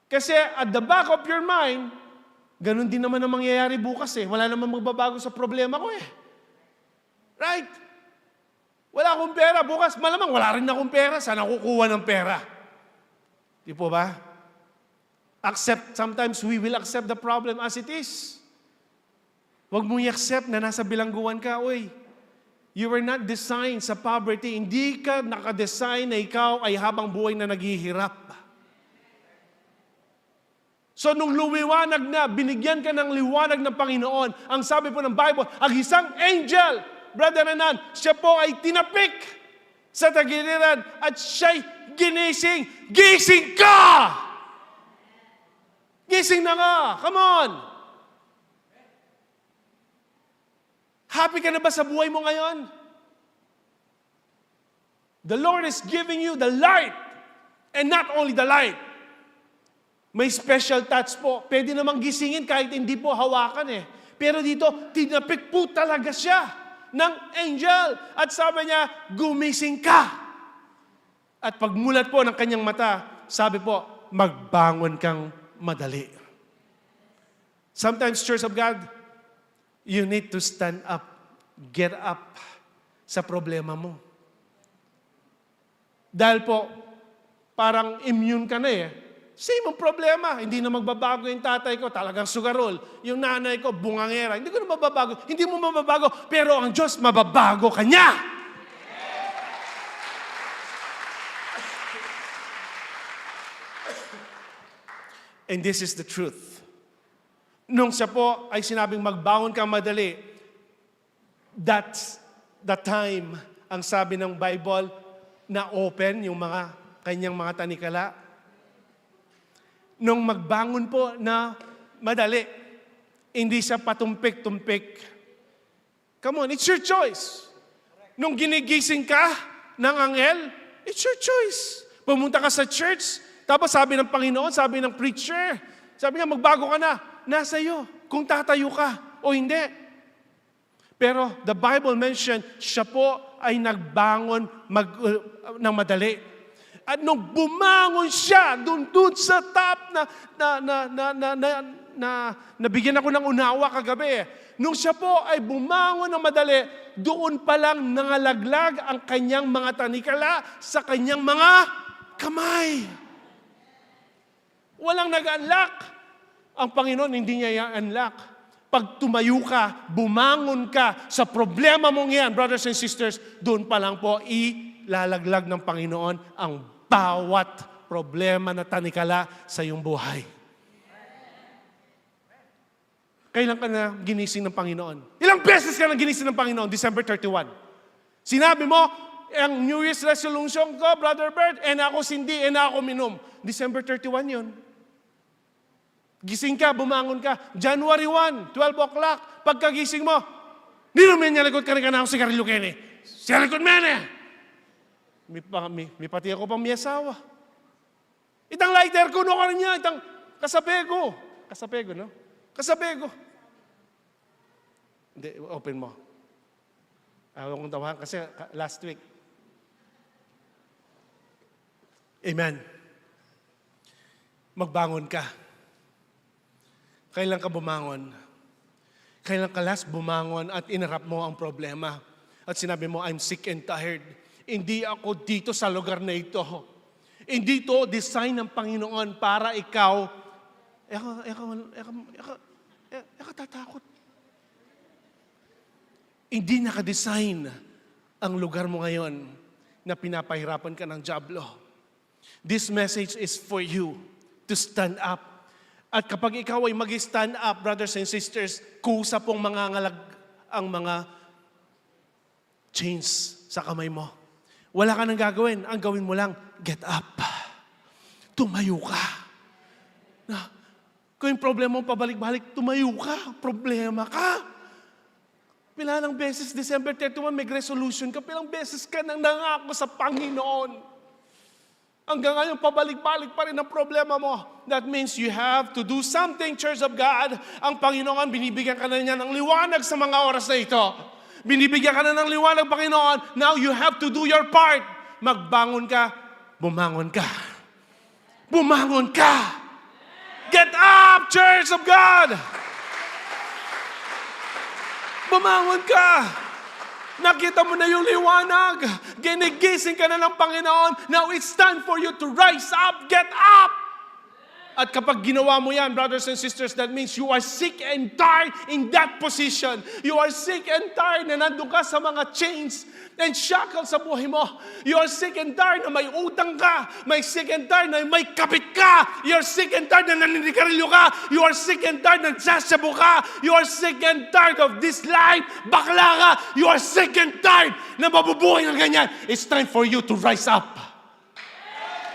Kasi at the back of your mind, ganun din naman ang mangyayari bukas eh. Wala namang magbabago sa problema ko eh. Right? Wala akong pera bukas. Malamang wala rin akong pera. Saan ako kukuha ng pera? Di po ba? Sometimes we will accept the problem as it is. Huwag mo i-accept na nasa bilangguan ka. Uy, you were not designed sa poverty. Hindi ka nakadesign na ikaw ay habang buhay na naghihirap. So nung lumiwanag na, binigyan ka ng liwanag ng Panginoon, ang sabi po ng Bible, ang isang angel, Brother Renan, siya po ay tinapik sa tagiliran at siya'y ginising. Gising ka! Gising na nga! Come on! Happy ka na ba sa buhay mo ngayon? The Lord is giving you the light. And not only the light. May special touch po. Pwede namang gisingin kahit hindi po hawakan eh. Pero dito, tinapik po talaga siya ng angel. At sabi niya, gumising ka. At pagmulat po ng kanyang mata, sabi po, magbangon kang madali. Sometimes, Church of God, you need to stand up, get up sa problema mo. Dahil po, parang immune ka na eh. Same ang problema. Hindi na magbabago yung tatay ko, talagang sugarol. Yung nanay ko, bungangera. Hindi ko na mababago. Hindi mo mababago, pero ang Diyos, mababago ka niya. And this is the truth. Nung siya po ay sinabing magbangon kang madali, that's the time, ang sabi ng Bible, na open yung mga kanyang mga tanikala. Nung magbangon po na madali, hindi siya patumpik-tumpik. Come on, it's your choice. Nung ginigising ka ng anghel, it's your choice. Pumunta ka sa church, tapos sabi ng Panginoon, sabi ng preacher, sabi niya, magbago ka na. Nasa iyo, kung tatayo ka o hindi. Pero the Bible mentioned, siya po ay nagbangon ng madali. At nung bumangon siya, doon sa top nabigyan ako ng unawa kagabi. Nung siya po ay bumangon ng madali, doon pa lang nangalaglag ang kanyang mga tanikala sa kanyang mga kamay. Walang nag-unlock. Ang Panginoon hindi niya i-unlock. Pag tumayo ka, bumangon ka sa problema mong yan, brothers and sisters, doon pa lang po ilalaglag ng Panginoon ang bawat problema na tanikala sa iyong buhay. Kailan ka na ginising ng Panginoon? Ilang beses ka na ginising ng Panginoon? December 31. Sinabi mo, ang New Year's resolution ko, Brother Bert, ako sindi, ako minom. December 31 yun. Gising ka, bumangon ka. January 1, 12 o'clock. Pagkagising mo, nilumin niya likod ka rin ka na ako si Carlo Kenny. Siya likod mene! May pati ako pang may asawa. Itang lighter ko, no ka rin niya. Itang kasapego. Kasapego, no? Kasapego. Hindi, open mo. Ayaw kong tawahan kasi last week. Amen. Magbangon ka. Kailan ka bumangon? Kailan ka last bumangon at inarap mo ang problema? At sinabi mo, I'm sick and tired. Hindi ako dito sa lugar na ito. Hindi ito design ng Panginoon para ikaw, tatakot. Hindi nakadesign ang lugar mo ngayon na pinapahirapan ka ng dyablo. This message is for you to stand up. At kapag ikaw ay mag-stand up, brothers and sisters, kusa pong mangangalag ang mga chains sa kamay mo. Wala ka nang gagawin. Ang gawin mo lang, get up. Tumayo ka. Kung yung problema mo pabalik-balik, tumayo ka. Problema ka. Pilang beses, December 31, may resolution ka. Pilang beses ka nang nangako sa Panginoon. Hanggang ngayon, pabalik-balik pa rin ang problema mo. That means you have to do something, Church of God. Ang Panginoon, binibigyan ka na niya ng liwanag sa mga oras na ito. Binibigyan ka na ng liwanag, Panginoon. Now you have to do your part. Magbangon ka, bumangon ka. Bumangon ka. Get up, Church of God. Bumangon ka. Nakita mo na yung liwanag. Ginigising ka na ng Panginoon. Now it's time for you to rise up. Get up! At kapag ginawa mo yan, brothers and sisters, that means you are sick and tired in that position. You are sick and tired na nandun ka sa mga chains and shackles sa buhay mo. You are sick and tired na may utang ka. May sick and tired na may kapit ka. You are sick and tired na naninigarilyo ka. You are sick and tired na nagsasabo ka. You are sick and tired of this life. Bakla ka. You are sick and tired na mabubuhay ng ganyan. It's time for you to rise up.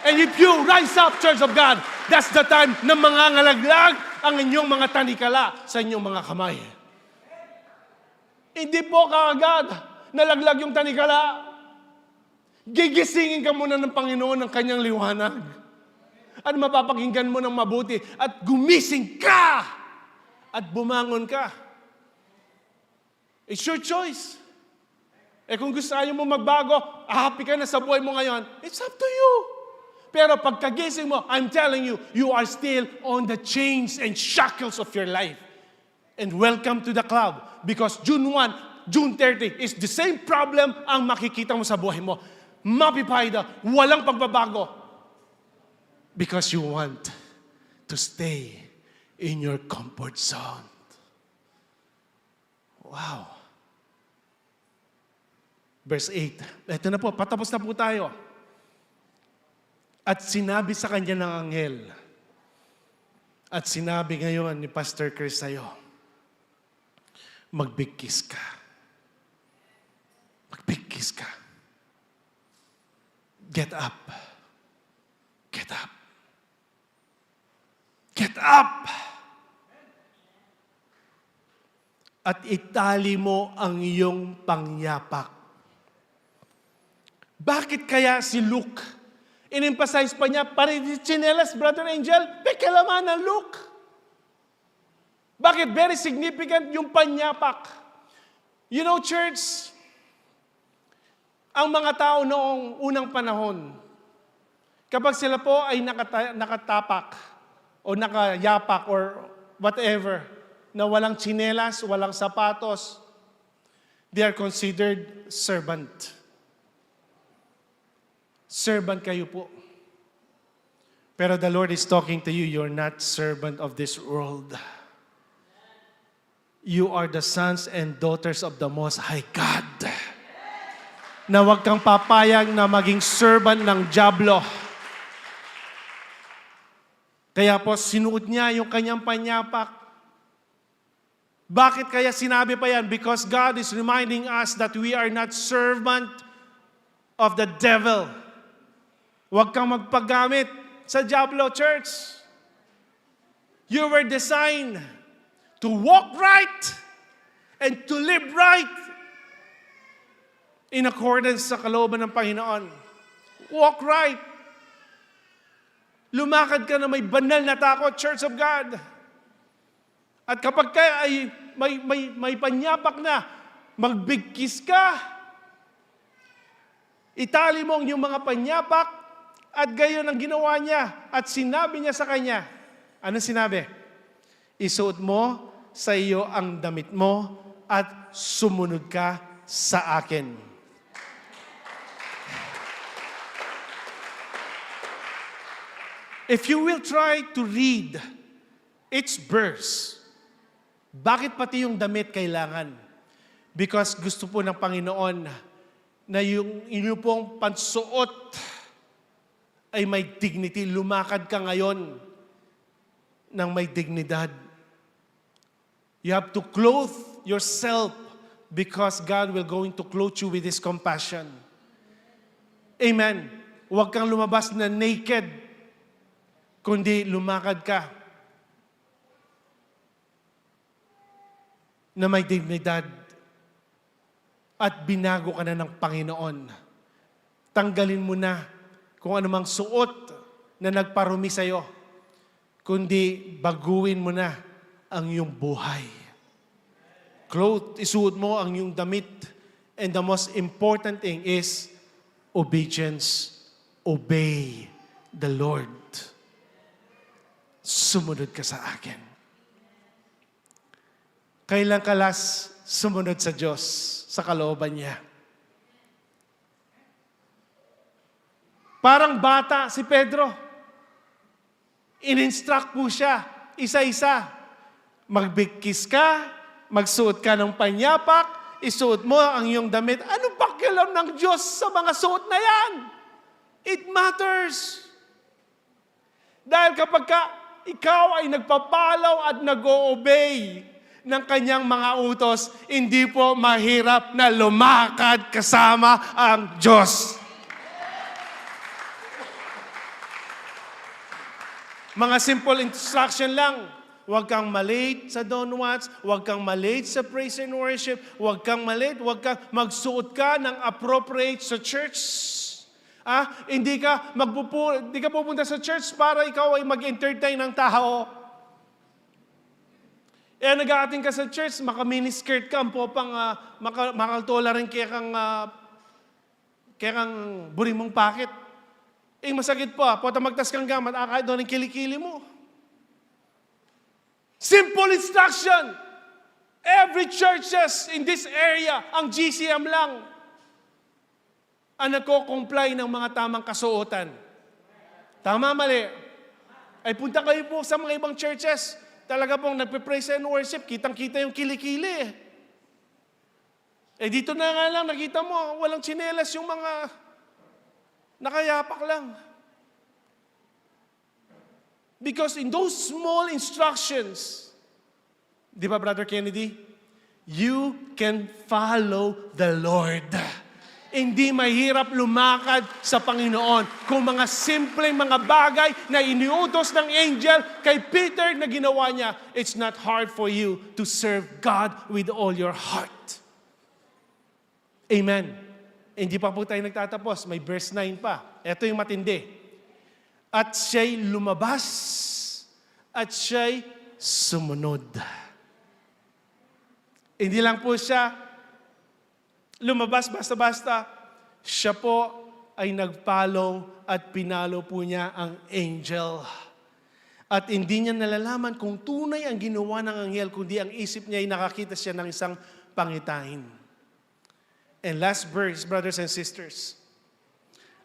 And if you rise up, Church of God, that's the time na mangangalaglag ang inyong mga tanikala sa inyong mga kamay. Hindi po kaagad nalaglag yung tanikala. Gigisingin ka muna ng Panginoon ng kanyang liwanag. At mapapakinggan mo ng mabuti. At gumising ka! At bumangon ka. It's your choice. Kung gusto mo magbago, happy ka na sa buhay mo ngayon, it's up to you. Pero pagkagising mo, I'm telling you, you are still on the chains and shackles of your life. And welcome to the club. Because June 1, June 30 is the same problem ang makikita mo sa buhay mo. Mapipayda, walang pagbabago. Because you want to stay in your comfort zone. Wow. Verse 8. Ito na po, patapos na po tayo. At sinabi sa kanya ng anghel, at sinabi ngayon ni Pastor Chris sa'yo, magbigkis ka. Magbigkis ka. Get up. Get up. Get up! At itali mo ang iyong pangyapak. Bakit kaya si Luke in-emphasize pa niya, chinelas, Brother Angel, pekalaman ng look. Bakit? Very significant yung panyapak. You know, church, ang mga tao noong unang panahon, kapag sila po ay nakatapak o nakayapak or whatever, na walang chinelas, walang sapatos, they are considered servant. Servant kayo po. Pero the Lord is talking to you, you're not servant of this world. You are the sons and daughters of the Most High God. Na huwag kang papayag na maging servant ng dyablo. Kaya po, sinuot niya yung kanyang panyapak. Bakit kaya sinabi pa yan? Because God is reminding us that we are not servant of the devil. Huwag kang magpagamit sa dyablo, church. You were designed to walk right and to live right in accordance sa kalooban ng Panginoon. Walk right. Lumakad ka na may banal na takot, Church of God. At kapag ka ay may panyapak na, magbigkis ka. Itali mo ang iyong mga panyapak. At gayon ang ginawa niya. At sinabi niya sa kanya, anong sinabi? Isuot mo sa iyo ang damit mo at sumunod ka sa akin. If you will try to read each verse, bakit pati yung damit kailangan? Because gusto po ng Panginoon na yung inyong pong pansuot ay may dignity. Lumakad ka ngayon ng may dignidad. You have to clothe yourself because God will going to clothe you with His compassion. Amen. Huwag kang lumabas na naked, kundi lumakad ka na may dignidad at binago ka na ng Panginoon. Tanggalin mo na kung anumang suot na nagparumi sa'yo, kundi baguhin mo na ang iyong buhay. Isuot mo ang iyong damit. And the most important thing is obedience. Obey the Lord. Sumunod ka sa akin. Kailan ka last sumunod sa Diyos, sa kalooban niya. Parang bata si Pedro. In-instruct po siya, isa-isa. Mag-big kiss ka, magsuot ka ng panyapak, isuot mo ang iyong damit. Ano pakialam ng Diyos sa mga suot na yan? It matters. Dahil kapag ikaw ay nagpapalaw at nag-o-obey ng kanyang mga utos, hindi po mahirap na lumakad kasama ang Diyos. Mga simple instruction lang. Huwag kang malate sa donuts, huwag kang malate sa praise and worship, huwag kang malate, huwag kang magsuot ka ng appropriate sa church. Hindi ka pupunta sa church para ikaw ay mag-entertain ng tao. Nag-aating ka sa church, maka-miniskirt ka, ang popang makaltola rin kaya kang burimong pakit. Masakit pa, pota magtas kang gamat, kahit doon ang kilikili mo. Simple instruction. Every churches in this area, ang GCM lang, ang nagko-comply ng mga tamang kasuotan. Tama, mali. Ay punta kayo po sa mga ibang churches, talaga pong nagpe-praise and worship, kitang-kita yung kilikili. Dito na nga lang, nakita mo, walang tsinelas yung mga nakayapak lang. Because in those small instructions, di ba, Brother Kennedy? You can follow the Lord. Hindi mahirap lumakad sa Panginoon kung mga simpleng mga bagay na iniutos ng angel kay Peter na ginawa niya. It's not hard for you to serve God with all your heart. Amen. Hindi pa po tayo nagtatapos. May verse 9 pa. Ito yung matindi. At siya'y lumabas at siya'y sumunod. Hindi lang po siya lumabas basta-basta. Siya po ay nag-follow at pinalo po niya ang angel. At hindi niya nalalaman kung tunay ang ginawa ng anghel, kundi ang isip niya ay nakakita siya ng isang pangitain. And last verse, brothers and sisters.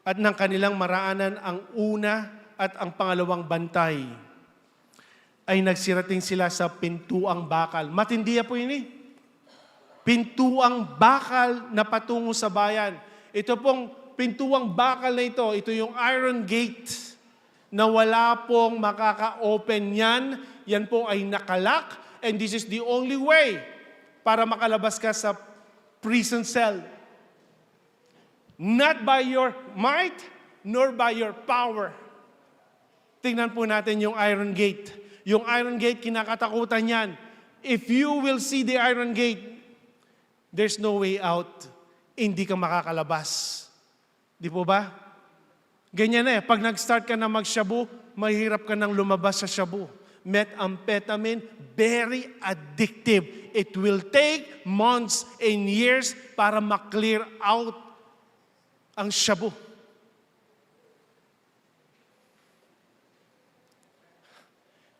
At ng kanilang maraanan ang una at ang pangalawang bantay ay nagsirating sila sa pintuang bakal. Matindi po yun Pintuang bakal na patungo sa bayan. Ito pong pintuang bakal na ito yung iron gate na wala pong makaka-open yan. Yan po ay nakalak and this is the only way para makalabas ka sa prison cell. Not by your might, nor by your power. Tingnan po natin yung iron gate. Yung iron gate, kinakatakutan yan. If you will see the iron gate, there's no way out. Hindi ka makakalabas. Di po ba? Ganyan pag nag-start ka na mag-shabu, mahirap ka nang lumabas sa shabu. Methamphetamine, very addictive. It will take months and years para ma-clear out ang shabu.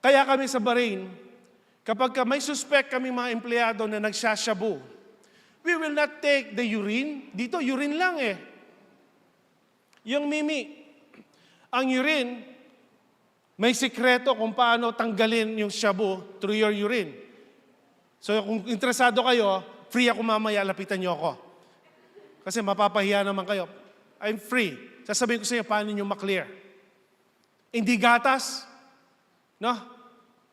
Kaya kami sa Bahrain, kapag may suspect kami mga empleyado na nagsashabu, we will not take the urine. Dito, urine lang Yung mimi, ang urine, may sikreto kung paano tanggalin yung shabu through your urine. So kung interesado kayo, free ako mamaya, lapitan niyo ako. Kasi mapapahiya naman kayo. I'm free. Sasabihin ko sa inyo paano nyo maklear. Hindi gatas. No?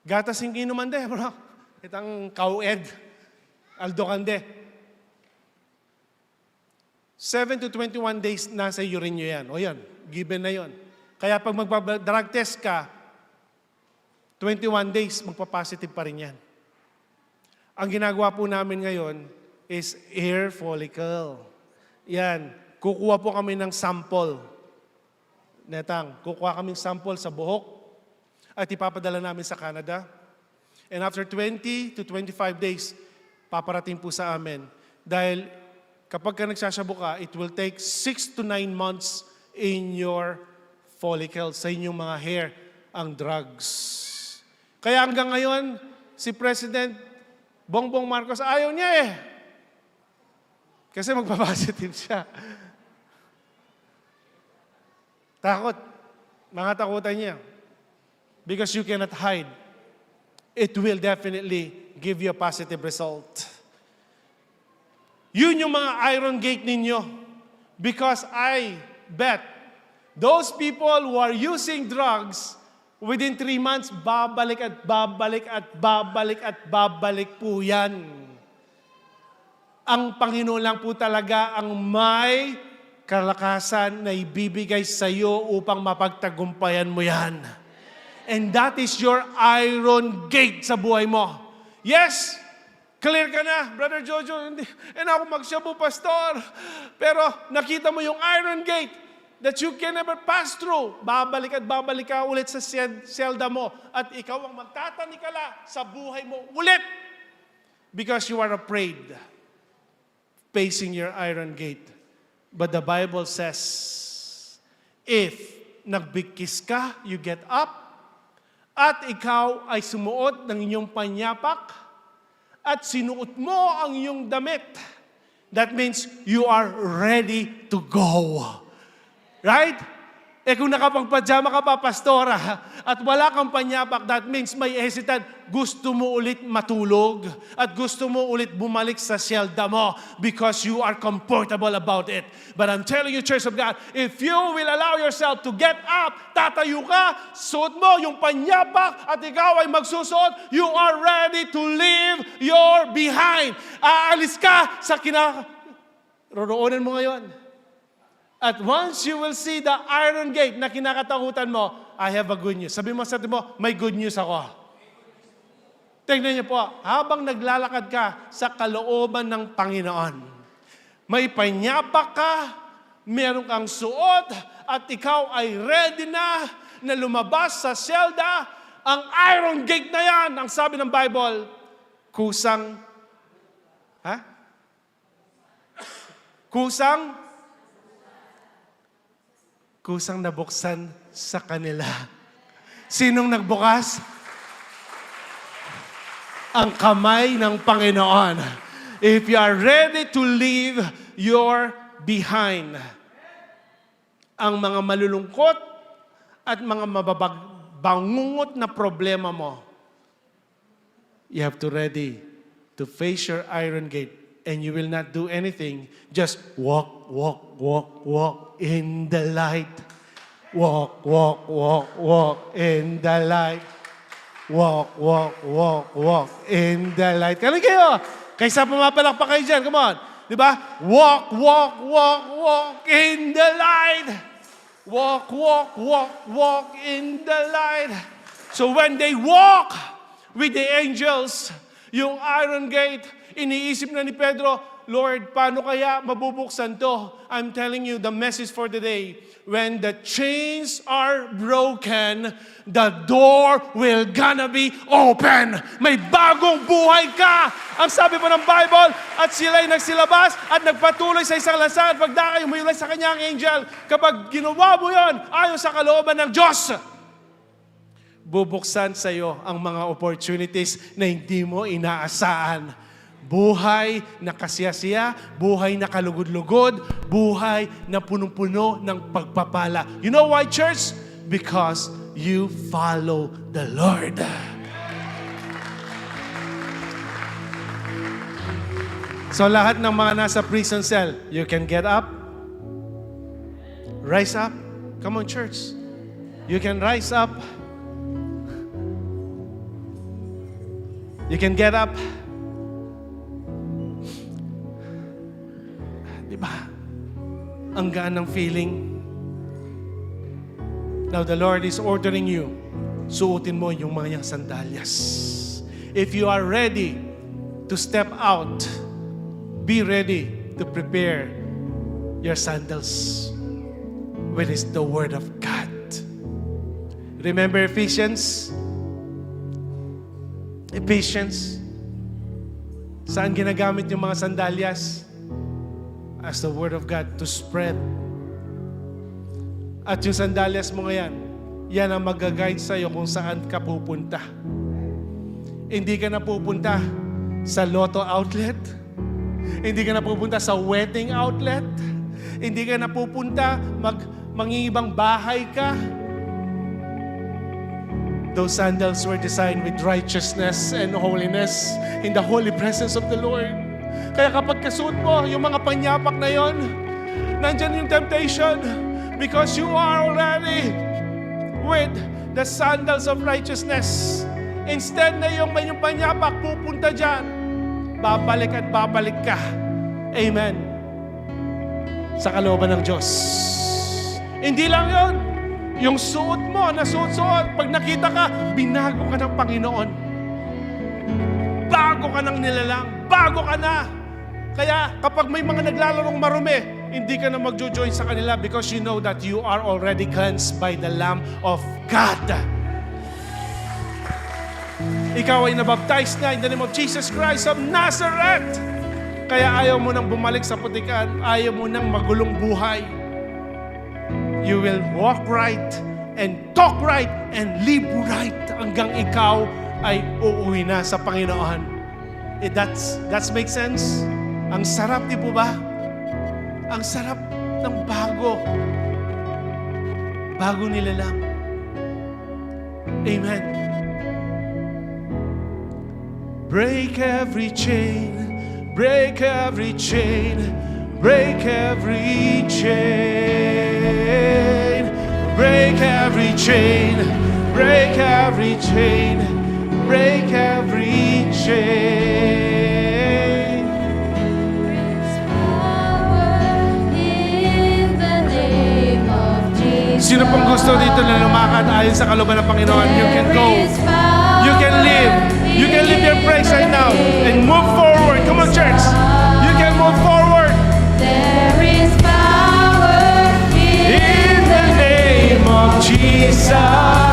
Gatas yung inuman bro. Itang kaued. Aldokande. 7 to 21 days nasa urine nyo yan. O yan, given na yon. Kaya pag magpa-drug test ka, 21 days, magpa-positive pa rin yan. Ang ginagawa po namin ngayon is hair follicle. Yan. Kukuha po kami ng sample. Kukuha kami ng sample sa buhok at ipapadala namin sa Canada. And after 20 to 25 days, paparating po sa amin. Dahil kapag ka nagsasabo ka, it will take 6 to 9 months in your follicles, sa inyong mga hair, ang drugs. Kaya hanggang ngayon, si President Bongbong Marcos, ayaw niya eh. Kasi magpa-positive siya. Takot. Mga takutan niya. Because you cannot hide. It will definitely give you a positive result. Yun yung mga iron gate ninyo. Because I bet those people who are using drugs, within 3 months, babalik at babalik at babalik at babalik po yan. Ang Panginoon lang po talaga ang may kalakasan na ibibigay sa iyo upang mapagtagumpayan mo yan. And that is your iron gate sa buhay mo. Yes, clear ka na, Brother Jojo. Hindi ako magshabu, Pastor. Pero nakita mo yung iron gate that you can never pass through. Babalik at babalik ka ulit sa selda mo. At ikaw ang magtatanikala sa buhay mo ulit. Because you are afraid facing your iron gate. But the Bible says, if nagbigkis ka, you get up, at ikaw ay sumuot ng inyong panyapak, at sinuot mo ang iyong damit, that means you are ready to go. Right? Eh kung nakapagpajama ka pa, pastora, at wala kang panyapak, that means may hesitant, gusto mo ulit matulog, at gusto mo ulit bumalik sa selda mo because you are comfortable about it. But I'm telling you, Church of God, if you will allow yourself to get up, tatayo ka, suot mo yung panyapak, at ikaw ay magsusuot, you are ready to leave your behind. Aalis ka sa roroonan mo ngayon. At once you will see the iron gate na kinakatakutan mo, I have a good news. Sabi mo sa atin mo, may good news ako. Tingnan niyo po, habang naglalakad ka sa kalooban ng Panginoon, may panyapak ka, meron kang suot, at ikaw ay ready na lumabas sa selda. Ang iron gate na yan, ang sabi ng Bible, kusang nabuksan sa kanila. Sinong nagbukas? Ang kamay ng Panginoon. If you are ready to leave your behind, ang mga malulungkot at mga mababangungot na problema mo, you have to ready to face your iron gate. And you will not do anything. Just walk in the light. Walk in the light. Walk in the light. Kaya kayo, kaysa pumapalakpak kayo dyan, come on. Diba? Walk in the light. Walk in the light. So when they walk with the angels, yung iron gate, iniisip na ni Pedro, Lord, paano kaya mabubuksan to? I'm telling you the message for today. When the chains are broken, the door will gonna be open. May bagong buhay ka. Ang sabi pa ng Bible, at sila'y nagsilabas at nagpatuloy sa isang lansangan at pagdakay, umiulay sa kanyang angel. Kapag ginawa mo yon, ayon sa kalooban ng Diyos, bubuksan sa iyo ang mga opportunities na hindi mo inaasahan. Buhay na kasiyasiya, buhay na kalugod-lugod, buhay na punong-puno ng pagpapala. You know why, church? Because you follow the Lord. So lahat ng mga nasa prison cell, you can get up, rise up. Come on, church. You can rise up. You can get up. Diba? Ang gaan ng feeling. Now the Lord is ordering you, suotin mo yung mga sandalyas. If you are ready to step out, be ready to prepare your sandals, which is the Word of God. Remember Ephesians? Saan ginagamit yung mga sandalyas? As the Word of God to spread. At yung sandalyas mo ngayon, yan ang mag-guide sa'yo kung saan ka pupunta. Hindi ka na pupunta sa lotto outlet. Hindi ka na pupunta sa wedding outlet. Hindi ka na pupunta mangingibang bahay ka. Those sandals were designed with righteousness and holiness in the holy presence of the Lord. Kaya kapag kasuot mo yung mga panyapak na yon, nandyan yung temptation because you are already with the sandals of righteousness. Instead na yung panyapak pupunta dyan, babalik at babalik ka. Amen. Sa kalooban ng Diyos. Hindi lang yon. Yung suot mo, na suot-suot, pag nakita ka, binago ka ng Panginoon. Bago ka ng nilalang. Bago ka na. Kaya kapag may mga naglalarong marumi, hindi ka na magjo-join sa kanila because you know that you are already cleansed by the Lamb of God. Ikaw ay nabaptize na in the name of Jesus Christ of Nazareth. Kaya ayaw mo nang bumalik sa putikan, ayaw mo nang magulong buhay. You will walk right and talk right and live right hanggang ikaw ay uuwi na sa Panginoon. That's make sense? Ang sarap, di po ba? Ang sarap ng bago. Bago nila lang. Amen. Break every chain, break every chain, break every chain, break every chain, break every chain, break every chain. Sino pong gusto dito na lumakad ayon sa kalooban ng Panginoon? You can go. You can live. You can live your praise right now and move forward. Come on, church. You can move forward. There is power In the name of Jesus.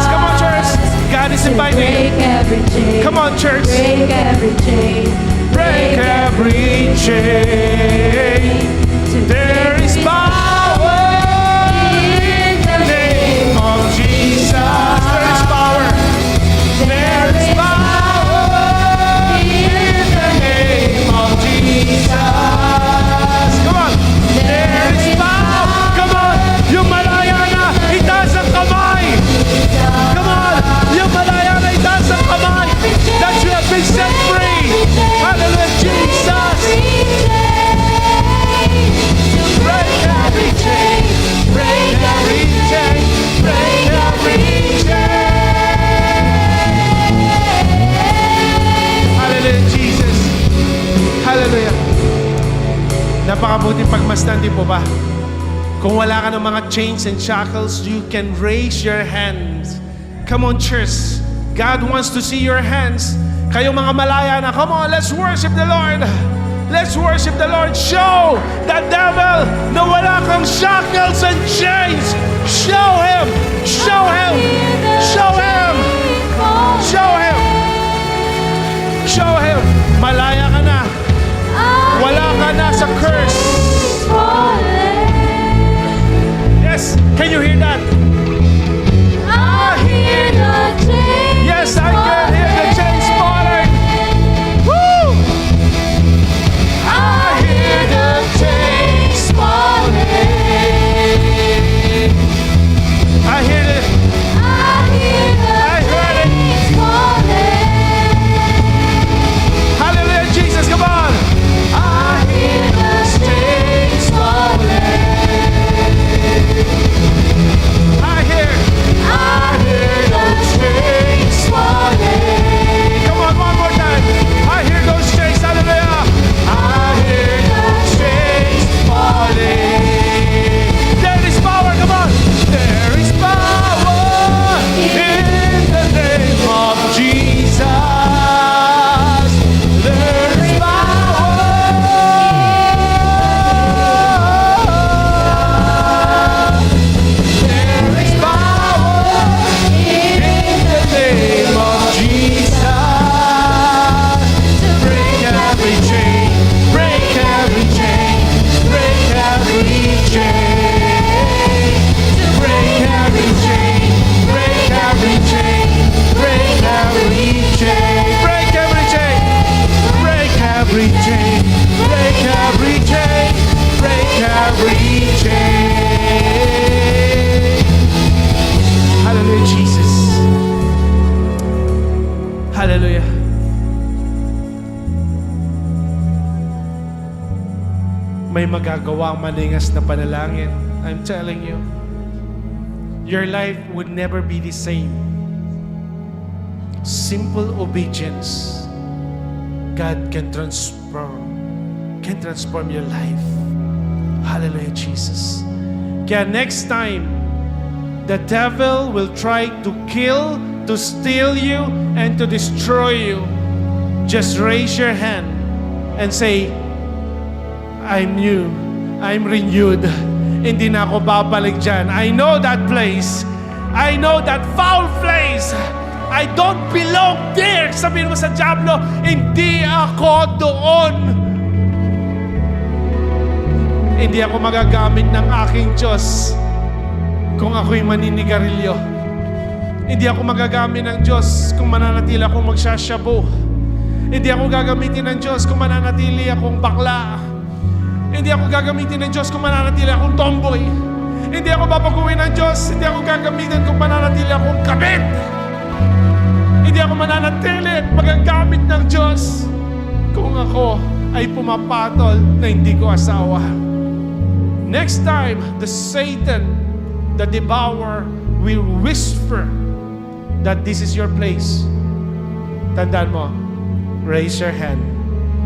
Come on, church. God is inviting. break every chain. Come on, church. Break every chain. Break every chain. There is power in the name of Jesus. There is power. There is power in the name of Jesus. Come on. There is power. Come on. Yung malaya na, itaas ang kamay. Come on. Yung malaya na, itaas ang kamay. That you have been set free. Hallelujah, Jesus. Break every chain. Break every chain. Break every chain. Hallelujah, Jesus. Hallelujah. Napakabuting pagmasdan, di po ba? Kung wala ka ng mga chains and shackles, you can raise your hands. Come on, church. God wants to see your hands. Kayo mga malaya na, come on, let's worship the Lord. Let's worship the Lord. Show the devil na wala kang shackles and chains. Show him. Show him. Show him. Show him. Show him. Malaya ka na. Wala ka na sa curse. Yes. Can you hear that? I hear the chains. Yes, I can hear the chains falling. Woo! I hear the chains falling. may magagawa ang maningas na panalangin. I'm telling you, your life would never be the same. Simple obedience, God can transform your life. Hallelujah, Jesus. Kaya next time, the devil will try to kill, to steal you, and to destroy you. Just raise your hand and say, I'm new. I'm renewed. Hindi na ako babalik dyan. I know that place. I know that foul place. I don't belong there. Sabihin mo sa diablo, hindi ako doon. Hindi ako magagamit ng aking Diyos kung ako'y maninigarilyo. Hindi ako magagamit ng Diyos kung mananatili akong magsasyabu. Hindi ako gagamitin ng Diyos kung mananatili akong bakla. Hindi ako gagamitin ng Diyos kung mananatili akong tomboy. Hindi ako babaguhin ng Diyos. Hindi ako gagamitin kung mananatili akong kabit. Hindi ako mananatili at magagamit ng Diyos kung ako ay pumapatol na hindi ko asawa. Next time, the Satan, the devourer, will whisper that this is your place. Tandaan mo, raise your hand.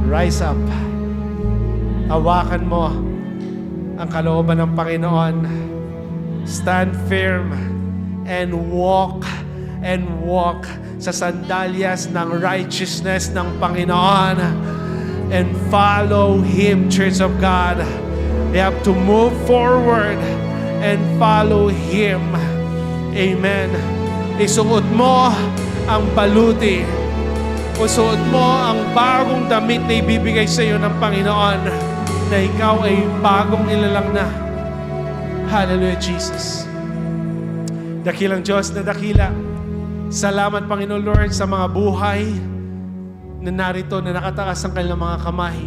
Rise up. Hawakan mo ang kalooban ng Panginoon. Stand firm and walk sa sandalyas ng righteousness ng Panginoon and follow Him, Church of God. You have to move forward and follow Him. Amen. Isuot mo ang baluti. Isuot mo ang bagong damit na ibibigay sa iyo ng Panginoon na ikaw ay bagong nilalang na. Hallelujah, Jesus. Dakilang Diyos na dakila. Salamat, Panginoon Lord, sa mga buhay na narito, na nakatakas ang kanilang mga kamay.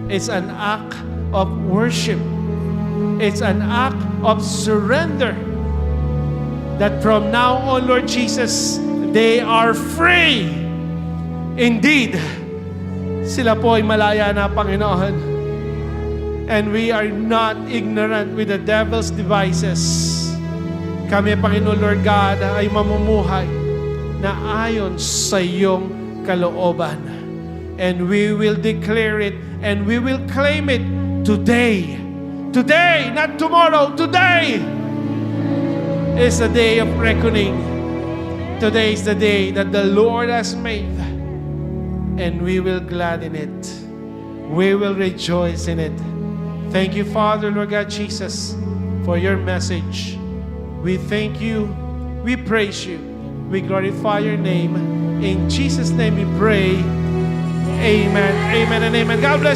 It's an act of worship. It's an act of surrender. That from now on, Lord Jesus, they are free. Indeed, sila po ay malaya na, Panginoon. And we are not ignorant with the devil's devices. Kami, Panginoon Lord God, ay mamumuhay na ayon sa iyong kalooban. And we will declare it and we will claim it today. Today, not tomorrow. Today is the day of reckoning. Today is the day that the Lord has made. And we will gladden it. We will rejoice in it. Thank you, Father, Lord God Jesus, for your message. We thank you. We praise you. We glorify your name. In Jesus' name we pray. Amen. Amen and amen. God bless you.